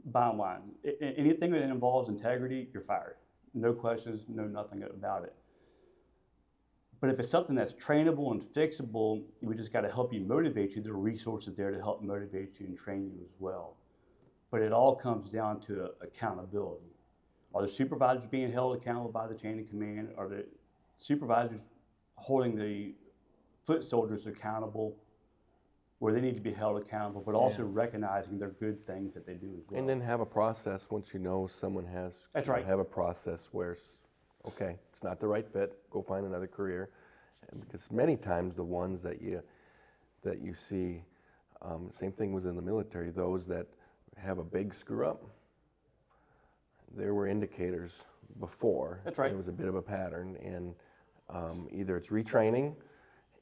Bottom line, anything that involves integrity, you're fired. No questions, no nothing about it. But if it's something that's trainable and fixable, we just got to help you, motivate you. There are resources there to help motivate you and train you as well. But it all comes down to accountability. Are the supervisors being held accountable by the chain of command? Are the supervisors holding the foot soldiers accountable where they need to be held accountable, but also recognizing their good things that they do as well? And then have a process once you know someone has. That's right. Have a process where, okay, it's not the right fit, go find another career. And because many times the ones that you see, same thing was in the military, those that have a big screw up, there were indicators before. That's right. There was a bit of a pattern, and either it's retraining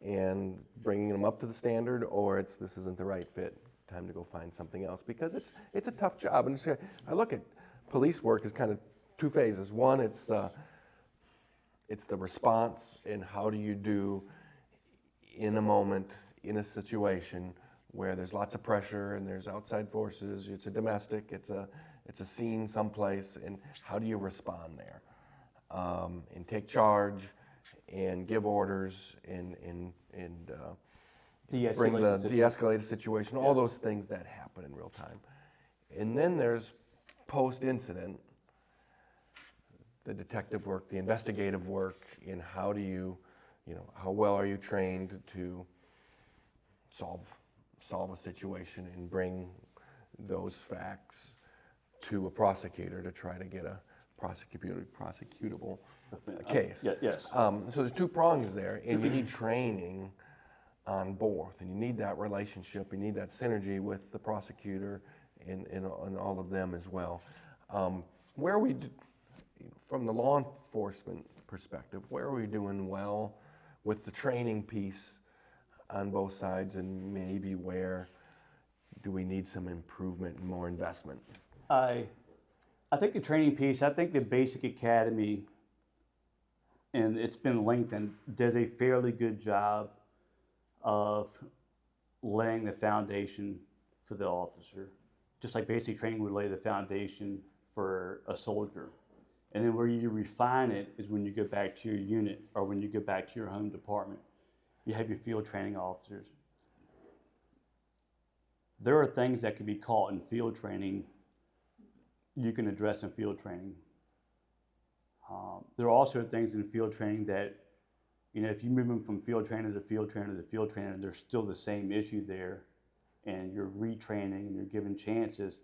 and bringing them up to the standard, or it's this isn't the right fit, time to go find something else, because it's a tough job. And I look at police work as kind of two phases. One, it's the response, and how do you do in a moment, in a situation where there's lots of pressure and there's outside forces, it's a domestic, it's a scene someplace, and how do you respond there? And take charge and give orders and bring the de-escalated situation, all those things that happen in real time. And then there's post-incident, the detective work, the investigative work, in how do you, how well are you trained to solve a situation and bring those facts to a prosecutor to try to get a prosecutable case. Yes. So there's two prongs there, and you need training on both, and you need that relationship, you need that synergy with the prosecutor and all of them as well. Where are we, from the law enforcement perspective, where are we doing well with the training piece on both sides, and maybe where do we need some improvement and more investment? I think the training piece, I think the basic academy, and it's been lengthened, does a fairly good job of laying the foundation for the officer. Just like basic training would lay the foundation for a soldier. And then where you refine it is when you go back to your unit, or when you go back to your home department. You have your field training officers. There are things that can be caught in field training you can address in field training. There are also things in field training that, if you move them from field trainer to field trainer to field trainer, there's still the same issue there, and you're retraining and you're giving chances.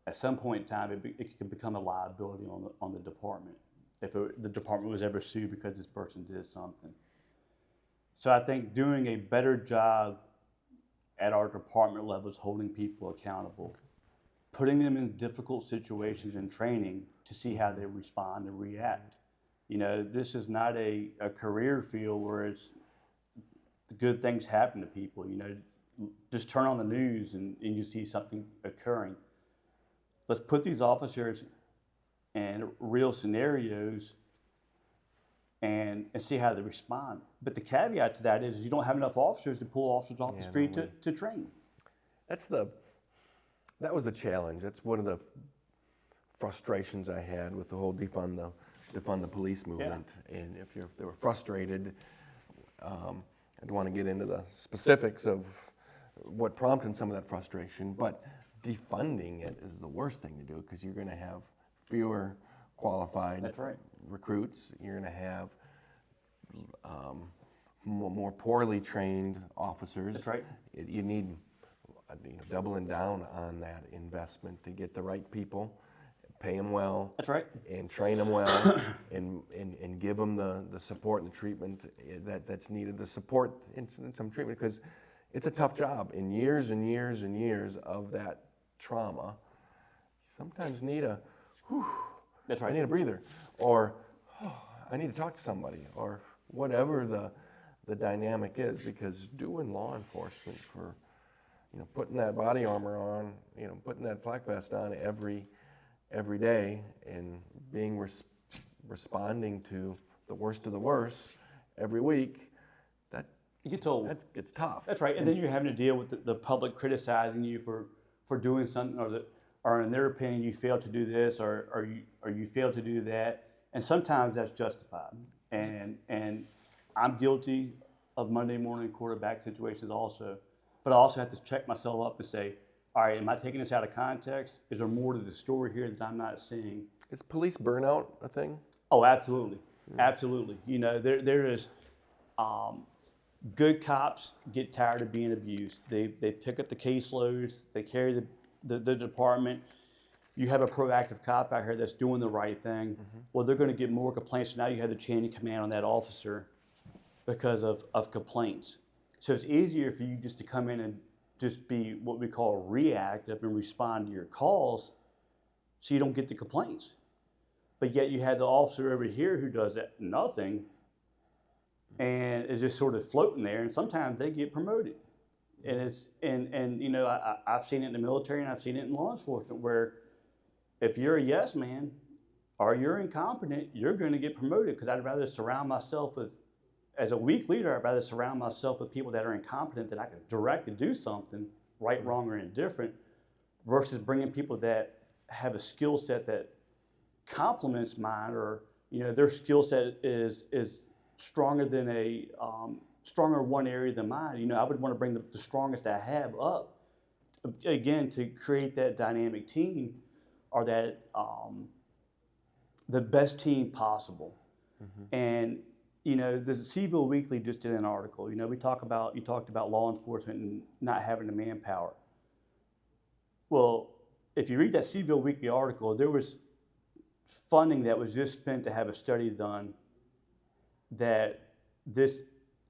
At some point in time, it can become a liability on the department if the department was ever sued because this person did something. So I think doing a better job at our department levels, holding people accountable, putting them in difficult situations and training to see how they respond and react. This is not a career field where it's good things happen to people. Just turn on the news and you see something occurring. Let's put these officers in real scenarios and see how they respond. But the caveat to that is you don't have enough officers to pull officers off the street to train. That was the challenge. That's one of the frustrations I had with the whole defund the police movement. Yeah. And if they were frustrated, I don't want to get into the specifics of what prompted some of that frustration, but defunding it is the worst thing to do, because you're going to have fewer qualified recruits. You're going to have more poorly trained officers. That's right. You need doubling down on that investment to get the right people, pay them well. That's right. And train them well, and give them the support and the treatment that's needed. The support and some treatment, because it's a tough job. In years and years and years of that trauma, you sometimes need a, whew, that's right. I need a breather, or I need to talk to somebody, or whatever the dynamic is, because doing law enforcement for, putting that body armor on, putting that flak vest on every day, and being responding to the worst of the worst every week, that you get told. It's tough. That's right. And then you're having to deal with the public criticizing you for doing something, or in their opinion you failed to do this, or you failed to do that. And sometimes that's justified. And I'm guilty of Monday morning quarterback situations also. But I also have to check myself up and say, all right, am I taking this out of context? Is there more to the story here that I'm not seeing? Is police burnout a thing? Oh, absolutely. Absolutely. There is good cops get tired of being abused. They pick up the caseloads, they carry the department. You have a proactive cop out here that's doing the right thing. Mm-hmm. Well, they're going to get more complaints. So now you have the chain of command on that officer because of complaints. So it's easier for you just to come in and just be what we call reactive and respond to your calls, so you don't get the complaints. But yet you have the officer over here who does that nothing and is just sort of floating there, and sometimes they get promoted. And it's and you know, I've seen it in the military and I've seen it in law enforcement, where if you're a yes man or you're incompetent, you're going to get promoted, because I'd rather surround myself with, as a weak leader, I'd rather surround myself with people that are incompetent that I can direct to do something, right, wrong, or indifferent, versus bringing people that have a skill set that complements mine, or you know, their skill set is stronger than a stronger one area than mine. You know, I would want to bring the strongest I have up, again, to create that dynamic team, or that the best team possible. And you know, the Seaville Weekly just did an article. You know, you talked about law enforcement and not having the manpower. Well, if you read that Seaville Weekly article, there was funding that was just spent to have a study done that this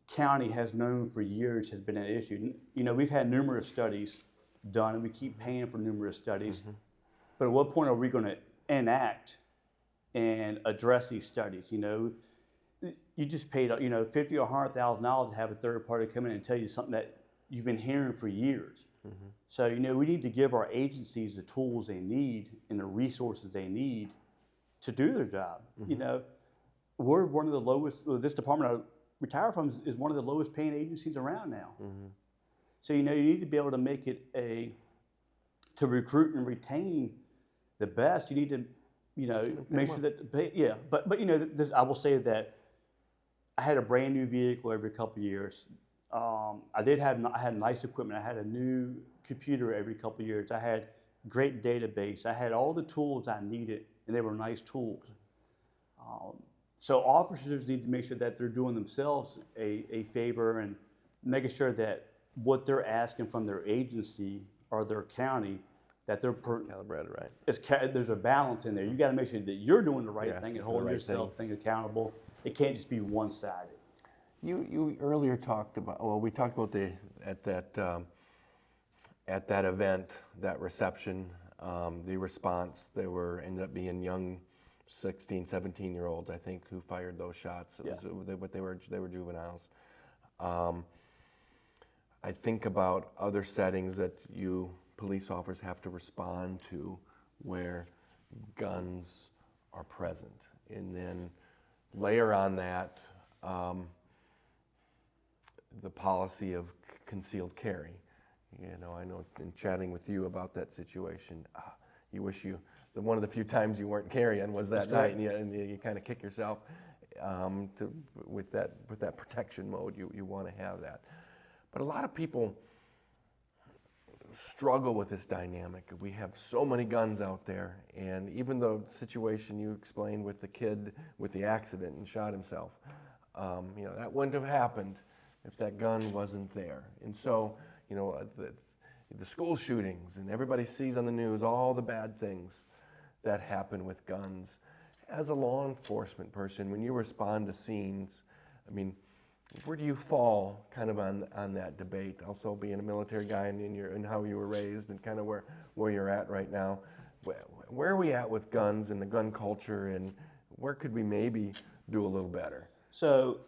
county has known for years has been an issue. You know, we've had numerous studies done, and we keep paying for numerous studies. But at what point are we going to enact and address these studies? You know, you just paid, you know, $50,000 or $100,000 to have a third party come in and tell you something that you've been hearing for years. So, you know, we need to give our agencies the tools they need and the resources they need to do their job. You know, we're one of the lowest, this department I retire from is one of the lowest paying agencies around now. So, you know, you need to be able to make it to recruit and retain the best. You need to, you know, make sure that, yeah. But you know, this, I will say that I had a brand new vehicle every couple of years. I had nice equipment. I had a new computer every couple of years. I had great database. I had all the tools I needed, and they were nice tools. So officers need to make sure that they're doing themselves a favor and making sure that what they're asking from their agency or their county, that they're Calibrated, right? There's a balance in there. You got to make sure that you're doing the right thing and holding yourself accountable. It can't just be one-sided. You earlier talked about, well, we talked about at that event, that reception, the response. Ended up being young 16, 17-year-olds, I think, who fired those shots. But they were juveniles. I think about other settings that you police officers have to respond to where guns are present, and then layer on that the policy of concealed carry. You know, I know in chatting with you about that situation, you wish one of the few times you weren't carrying was that night, and you kind of kick yourself with that protection mode. You want to have that, but a lot of people struggle with this dynamic. We have so many guns out there, and even the situation you explained with the kid with the accident and shot himself, you know, that wouldn't have happened if that gun wasn't there. And so, you know, the school shootings, and everybody sees on the news all the bad things that happen with guns. As a law enforcement person, when you respond to scenes, I mean, where do you fall kind of on that debate? Also being a military guy and how you were raised and kind of where you're at right now. Where are we at with guns and the gun culture, and where could we maybe do a little better? So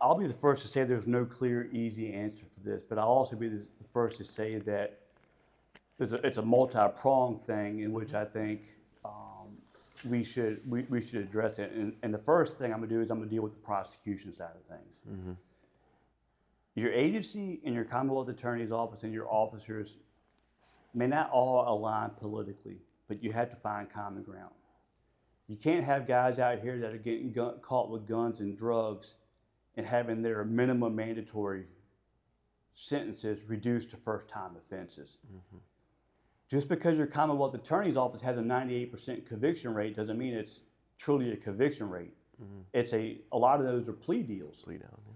I'll be the first to say there's no clear, easy answer for this, but I'll also be the first to say that it's a multi-pronged thing in which I think we should address it. And the first thing I'm going to do is I'm going to deal with the prosecution side of things. Your agency and your Commonwealth Attorney's Office and your officers may not all align politically, but you have to find common ground. You can't have guys out here that are getting caught with guns and drugs and having their minimum mandatory sentences reduced to first-time offenses. Just because your Commonwealth Attorney's Office has a 98% conviction rate doesn't mean it's truly a conviction rate. It's a lot of those are plea deals. Plea down, yeah.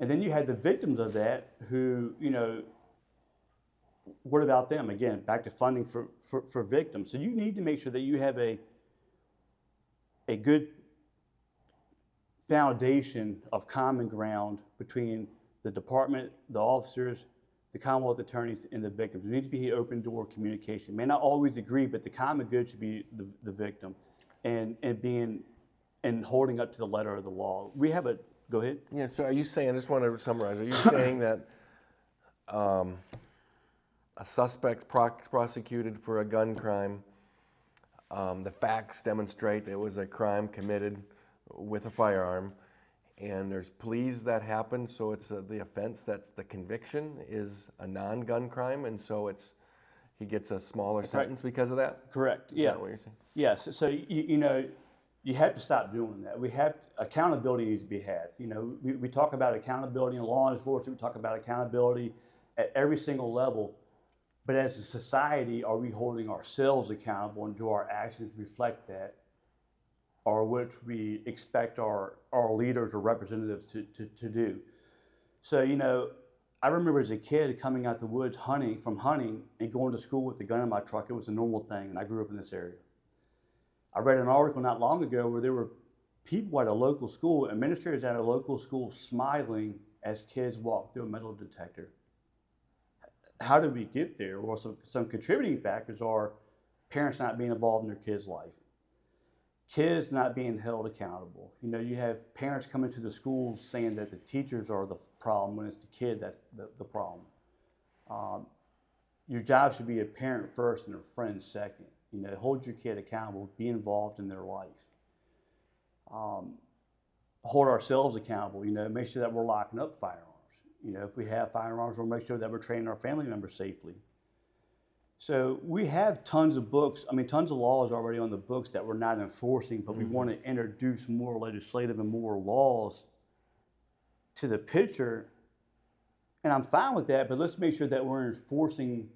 And then you had the victims of that who, you know, what about them? Again, back to funding for victims. So you need to make sure that you have a good foundation of common ground between the department, the officers, the Commonwealth attorneys and the victims. There needs to be open door communication. May not always agree, but the common good should be the victim, and holding up to the letter of the law. We have a, go ahead. Yeah, so are you saying, I just want to summarize, are you saying that a suspect prosecuted for a gun crime, the facts demonstrate it was a crime committed with a firearm, and there's pleas that happen, so it's the offense, that's the conviction, is a non-gun crime, and so he gets a smaller sentence because of that? Correct. Is that what you're saying? Yes. So you have to stop doing that. Accountability needs to be had. We talk about accountability in law enforcement. We talk about accountability at every single level. But as a society, are we holding ourselves accountable, and do our actions reflect that, or which we expect our leaders or representatives to do? So, I remember as a kid coming out the woods from hunting and going to school with a gun in my truck. It was a normal thing, and I grew up in this area. I read an article not long ago where there were people at a local school, administrators at a local school, smiling as kids walked through a metal detector. How did we get there? Well, some contributing factors are parents not being involved in their kids' life, kids not being held accountable. You have parents coming to the schools saying that the teachers are the problem when it's the kid that's the problem. Your job should be a parent first and a friend second. Hold your kid accountable, be involved in their life. Hold ourselves accountable, make sure that we're locking up firearms. If we have firearms, we'll make sure that we're training our family members safely. So we have tons of books, tons of laws already on the books that we're not enforcing, but we want to introduce more legislative and more laws to the picture. And I'm fine with that, but let's make sure that we're enforcing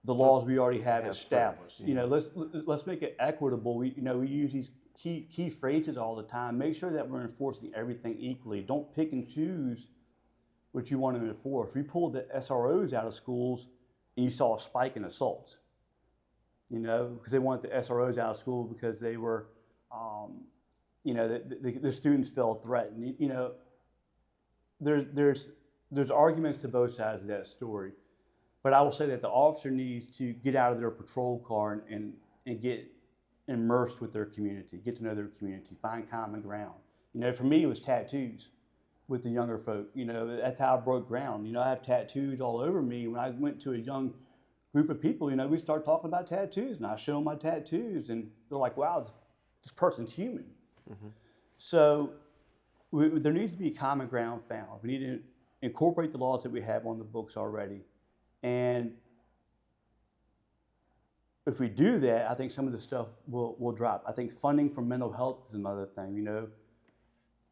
the laws we already have established. Let's make it equitable. We use these key phrases all the time. Make sure that we're enforcing everything equally. Don't pick and choose what you want to enforce. We pulled the SROs out of schools, and you saw a spike in assaults. Because they wanted the SROs out of school because they were, the students felt threatened. There's arguments to both sides of that story. But I will say that the officer needs to get out of their patrol car and get immersed with their community, get to know their community, find common ground. For me, it was tattoos with the younger folk. That's how I broke ground. I have tattoos all over me. When I went to a young group of people, we start talking about tattoos, and I show them my tattoos, and they're like, wow, this person's human. Mm-hmm. So there needs to be common ground found. We need to incorporate the laws that we have on the books already. And if we do that, I think some of the stuff will drop. I think funding for mental health is another thing.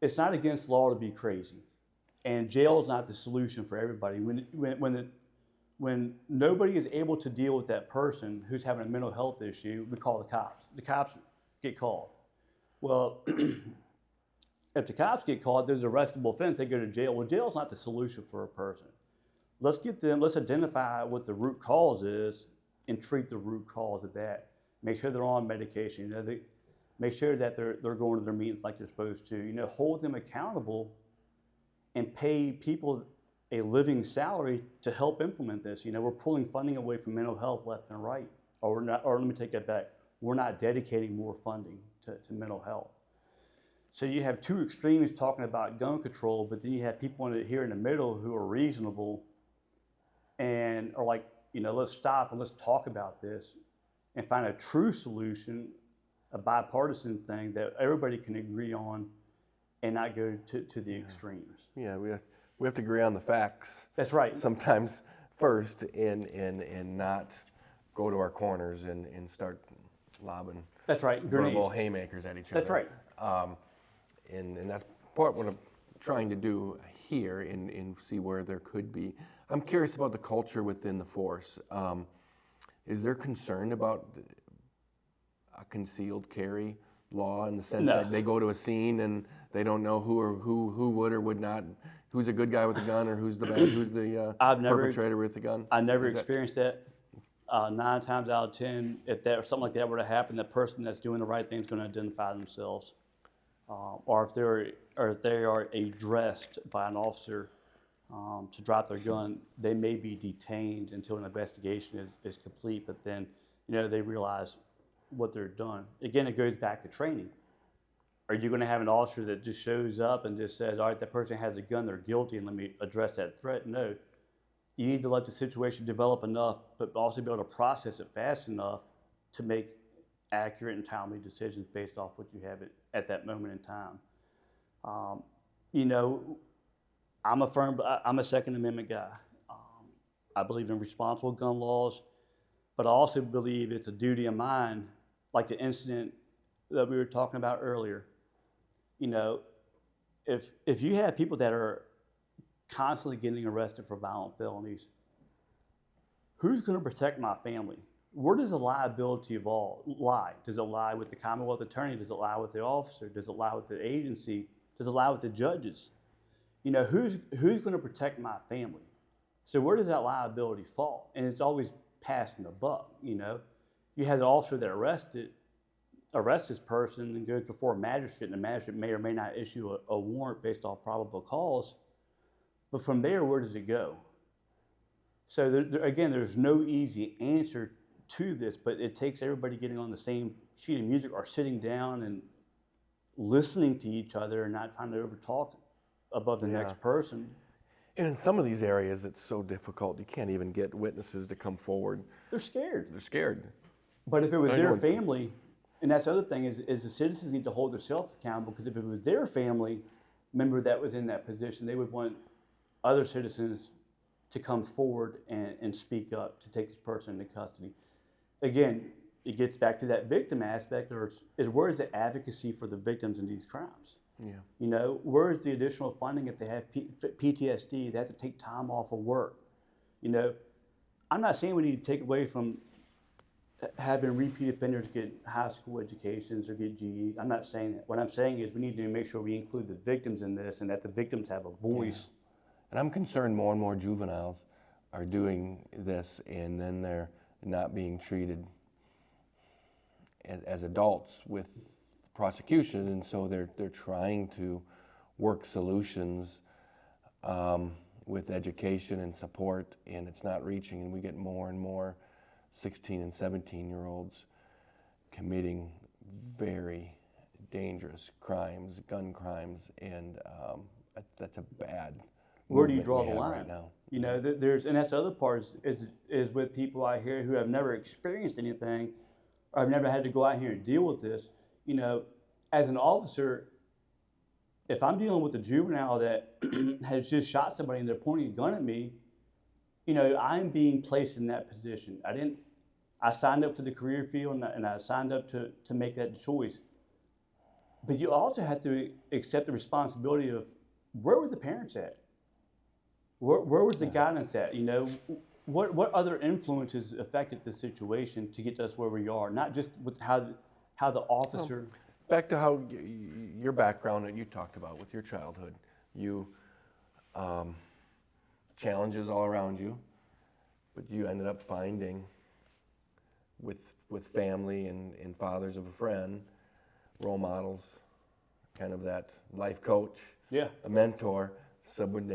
It's not against law to be crazy, and jail is not the solution for everybody. When nobody is able to deal with that person who's having a mental health issue, we call the cops. The cops get called. Well, if the cops get called, there's an arrestable offense, they go to jail. Well, jail is not the solution for a person. Let's identify what the root cause is and treat the root cause of that. Make sure they're on medication. Make sure that they're going to their meetings like they're supposed to. Hold them accountable and pay people a living salary to help implement this. We're pulling funding away from mental health left and right. Or let me take that back. We're not dedicating more funding to mental health. So you have two extremes talking about gun control, but then you have people here in the middle who are reasonable and are like, let's stop and let's talk about this and find a true solution, a bipartisan thing that everybody can agree on and not go to the extremes. Yeah, we have to agree on the facts. That's right. Sometimes first and not go to our corners and start lobbing that's right. verbal haymakers at each other. That's right. And that's part what I'm trying to do here and see where there could be. I'm curious about the culture within the force. Is there concern about a concealed carry law in the sense that they go to a scene and they don't know who would or would not, who's a good guy with a gun or who's the perpetrator with the gun? I never experienced that. 9 times out of 10, if something like that were to happen, the person that's doing the right thing is going to identify themselves, or if they are addressed by an officer to drop their gun, they may be detained until an investigation is complete, but then, they realize what they're done. Again, it goes back to training. Are you going to have an officer that just shows up and just says, all right, that person has a gun, they're guilty, and let me address that threat? No. You need to let the situation develop enough, but also be able to process it fast enough to make accurate and timely decisions based off what you have at that moment in time. I'm a Second Amendment guy. I believe in responsible gun laws, but I also believe it's a duty of mine, like the incident that we were talking about earlier. If you have people that are constantly getting arrested for violent felonies, who's going to protect my family? Where does the liability lie? Does it lie with the Commonwealth Attorney? Does it lie with the officer? Does it lie with the agency? Does it lie with the judges? Who's going to protect my family? So where does that liability fall? And it's always passing the buck. You have the officer that arrests this person and goes before a magistrate, and the magistrate may or may not issue a warrant based off probable cause. But from there, where does it go? So again, there's no easy answer to this, but it takes everybody getting on the same sheet of music or sitting down and listening to each other and not trying to overtalk above the next person. And in some of these areas, it's so difficult. You can't even get witnesses to come forward. They're scared. They're scared. But if it was their family, and that's the other thing, is the citizens need to hold themselves accountable, because if it was their family member that was in that position, they would want other citizens to come forward and speak up to take this person into custody. Again, it gets back to that victim aspect, or where is the advocacy for the victims in these crimes? Yeah. Where is the additional funding if they have PTSD? They have to take time off of work. I'm not saying we need to take away from having repeat offenders get high school educations or get GEs. I'm not saying that. What I'm saying is we need to make sure we include the victims in this, and that the victims have a voice. Yeah. And I'm concerned more and more juveniles are doing this, and then they're not being treated as adults with prosecution, and so they're trying to work solutions with education and support, and it's not reaching, and we get more and more 16 and 17-year-olds committing very dangerous crimes, gun crimes, and that's a bad. Where do you draw the line? Right now. And that's the other part is with people out here who have never experienced anything, or have never had to go out here and deal with this. As an officer, if I'm dealing with a juvenile that has just shot somebody and they're pointing a gun at me, I'm being placed in that position. I signed up for the career field, and I signed up to make that choice. But you also have to accept the responsibility of, where were the parents at? Where was the guidance at? What other influences affected the situation to get us where we are? Not just with how the officer. Back to how your background that you talked about with your childhood, challenges all around you, but you ended up finding with family and fathers of a friend, role models, kind of that life coach, a mentor, someone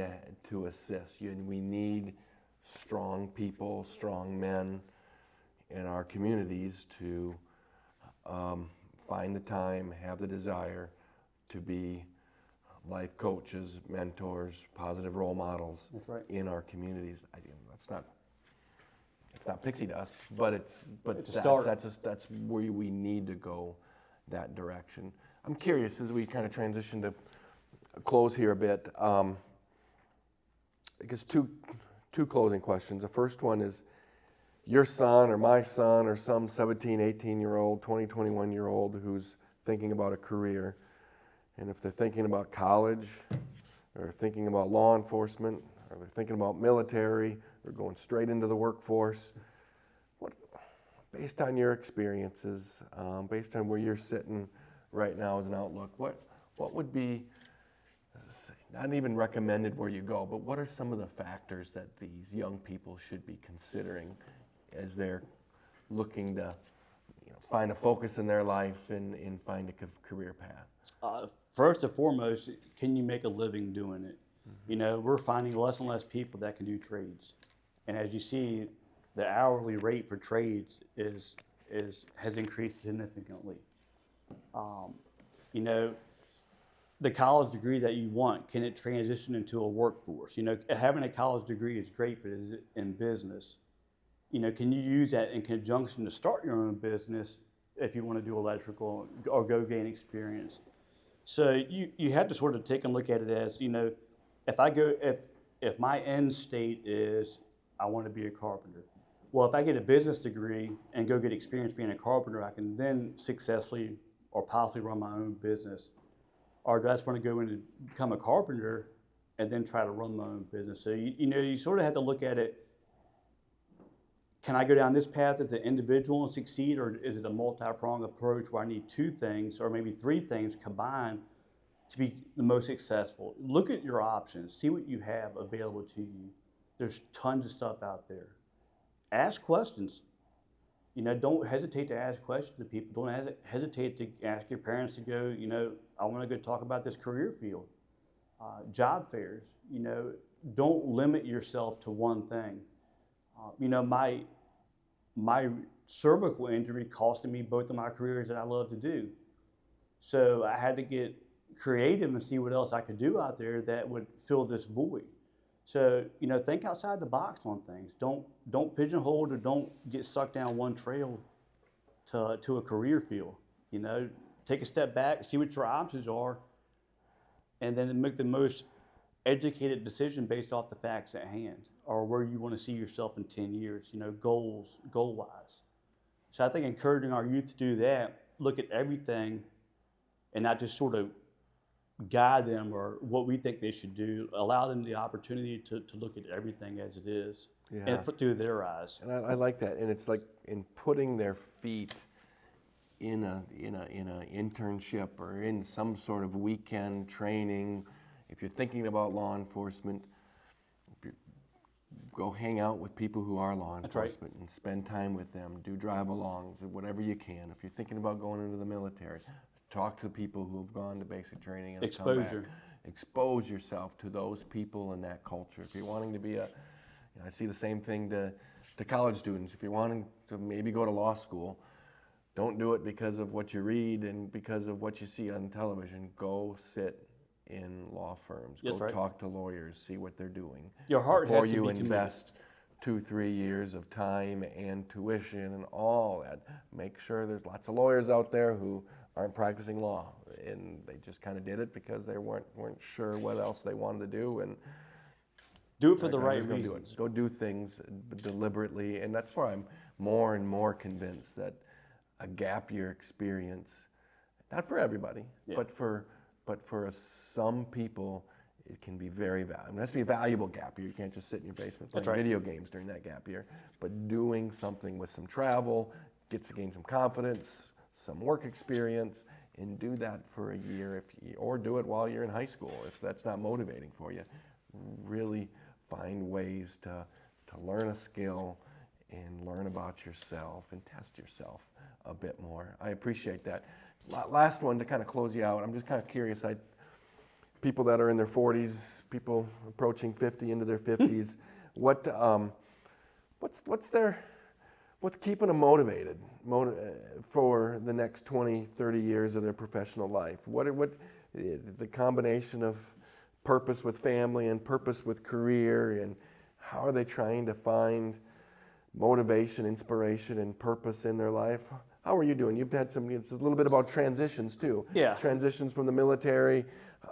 to assist you. And we need strong people, strong men in our communities to find the time, have the desire to be life coaches, mentors, positive role models in our communities. It's not pixie dust, but it's that's where we need to go, that direction. I'm curious, as we kind of transition to close here a bit, I guess two closing questions. The first one is, your son or my son or some 17, 18-year-old, 20, 21-year-old who's thinking about a career, and if they're thinking about college, or thinking about law enforcement, or they're thinking about military, or going straight into the workforce, based on your experiences, based on where you're sitting right now as an outlook, what would be, not even recommended where you go, but what are some of the factors that these young people should be considering as they're looking to find a focus in their life and find a career path? First and foremost, can you make a living doing it? You know, we're finding less and less people that can do trades. And as you see, the hourly rate for trades has increased significantly. You know, the college degree that you want, can it transition into a workforce? You know, having a college degree is great, but is it in business? You know, can you use that in conjunction to start your own business if you want to do electrical or go gain experience? So you have to sort of take a look at it as, you know, if my end state is I want to be a carpenter. Well, if I get a business degree and go get experience being a carpenter, I can then successfully or possibly run my own business. Or do I just want to go in and become a carpenter and then try to run my own business? So, you know, you sort of have to look at it. Can I go down this path as an individual and succeed, or is it a multi-pronged approach where I need two things or maybe three things combined to be the most successful? Look at your options. See what you have available to you. There's tons of stuff out there. Ask questions. You know, don't hesitate to ask questions to people. Don't hesitate to ask your parents to go, you know, I want to go talk about this career field. Job fairs, you know, don't limit yourself to one thing. You know, my cervical injury costed me both of my careers that I love to do. So I had to get creative and see what else I could do out there that would fill this void. So, you know, think outside the box on things. Don't pigeonhole or don't get sucked down one trail to a career field. You know, take a step back, see what your options are, and then make the most educated decision based off the facts at hand or where you want to see yourself in 10 years, you know, goal-wise. So I think encouraging our youth to do that, look at everything and not just sort of guide them or what we think they should do, allow them the opportunity to look at everything as it is and through their eyes. And I like that. And it's like in putting their feet in a internship or in some sort of weekend training. If you're thinking about law enforcement, go hang out with people who are law enforcement and spend time with them. Do drive-alongs, whatever you can. If you're thinking about going into the military, talk to people who have gone to basic training and come back. Expose yourself to those people and that culture. If you're wanting to be I see the same thing to college students. If you're wanting to maybe go to law school, don't do it because of what you read and because of what you see on television. Go sit in law firms. Go talk to lawyers, see what they're doing. Your heart before has to you be invest 2-3 years of time and tuition and all that. Make sure there's lots of lawyers out there who aren't practicing law and they just kind of did it because they weren't sure what else they wanted to do, and do it for the right reasons. Go do things deliberately, and that's why I'm more and more convinced that a gap year experience, not for everybody, but for some people, it can be very valuable. It has to be a valuable gap year. You can't just sit in your basement playing video games during that gap year. But doing something with some travel, gain some confidence, some work experience, and do that for a year, or do it while you're in high school if that's not motivating for you. Really find ways to learn a skill and learn about yourself and test yourself a bit more. I appreciate that. Last one to kind of close you out. I'm just kind of curious. People that are in their 40s, people approaching 50 into their 50s, what's keeping them motivated for the next 20, 30 years of their professional life? What the combination of purpose with family and purpose with career, and how are they trying to find motivation, inspiration, and purpose in their life? How are you doing? You've had it's a little bit about transitions too. Yeah. Transitions from the military,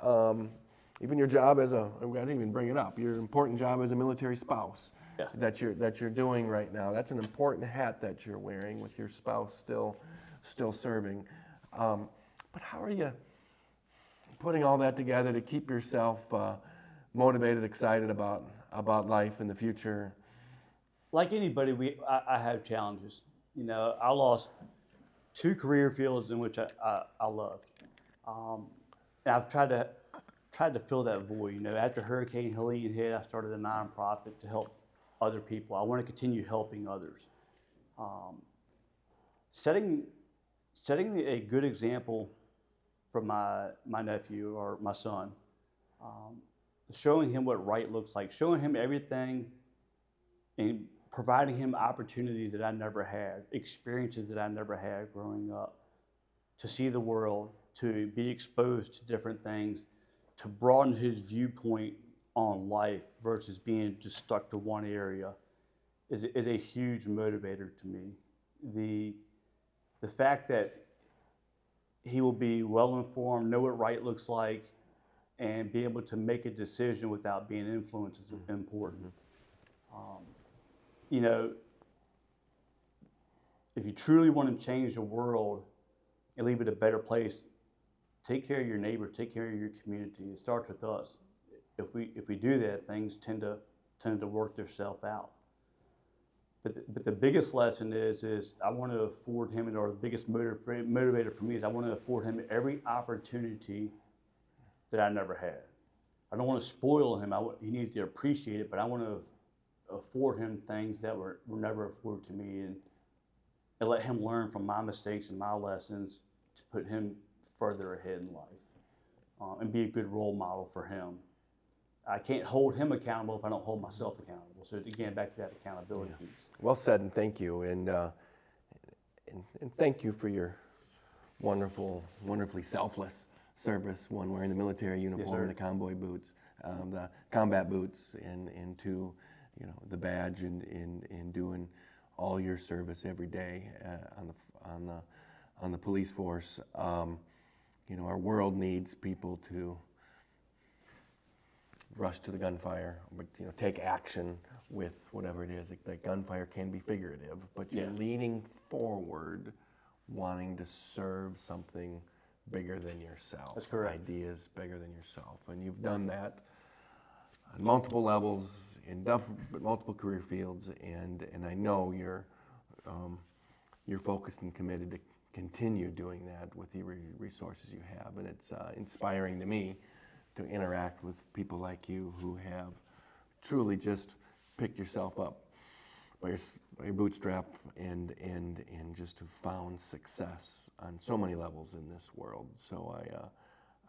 even your job I didn't even bring it up, your important job as a military spouse that you're doing right now. That's an important hat that you're wearing with your spouse still serving. But how are you putting all that together to keep yourself motivated, excited about life in the future? Like anybody, I have challenges. You know, I lost 2 career fields in which I loved. And I've tried to fill that void. You know, after Hurricane Helene hit, I started a nonprofit to help other people. I want to continue helping others. Setting a good example for my nephew or my son. showing him what right looks like, showing him everything, and providing him opportunities that I never had, experiences that I never had growing up, to see the world, to be exposed to different things, to broaden his viewpoint on life versus being just stuck to one area is a huge motivator to me. The fact that he will be well informed, know what right looks like, and be able to make a decision without being influenced is important. You know, if you truly want to change the world and leave it a better place, take care of your neighbors, take care of your community. It starts with us. If we do that, things tend to work themselves out. But the biggest lesson is I want to afford him, or the biggest motivator for me is I want to afford him every opportunity that I never had. I don't want to spoil him. He needs to appreciate it, but I want to afford him things that were never afforded to me, and let him learn from my mistakes and my lessons to put him further ahead in life, and be a good role model for him. I can't hold him accountable if I don't hold myself accountable. So again, back to that accountability piece. Well said, and thank you, and thank you for your wonderfully selfless service. One, wearing the military uniform, the convoy boots, the combat boots, and to the badge, and doing all your service every day on the police force. Our world needs people to rush to the gunfire, but take action with whatever it is. Like gunfire can be figurative, but you're leaning forward, wanting to serve something bigger than yourself. That's correct. Ideas bigger than yourself, and you've done that on multiple levels in multiple career fields, and I know you're focused and committed to continue doing that with the resources you have, and it's inspiring to me to interact with people like you who have truly just picked yourself up by your bootstrap and just have found success on so many levels in this world. So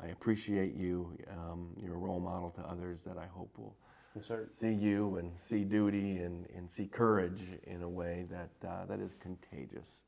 I appreciate you. You're a role model to others that I hope will see you and see duty and see courage in a way that is contagious.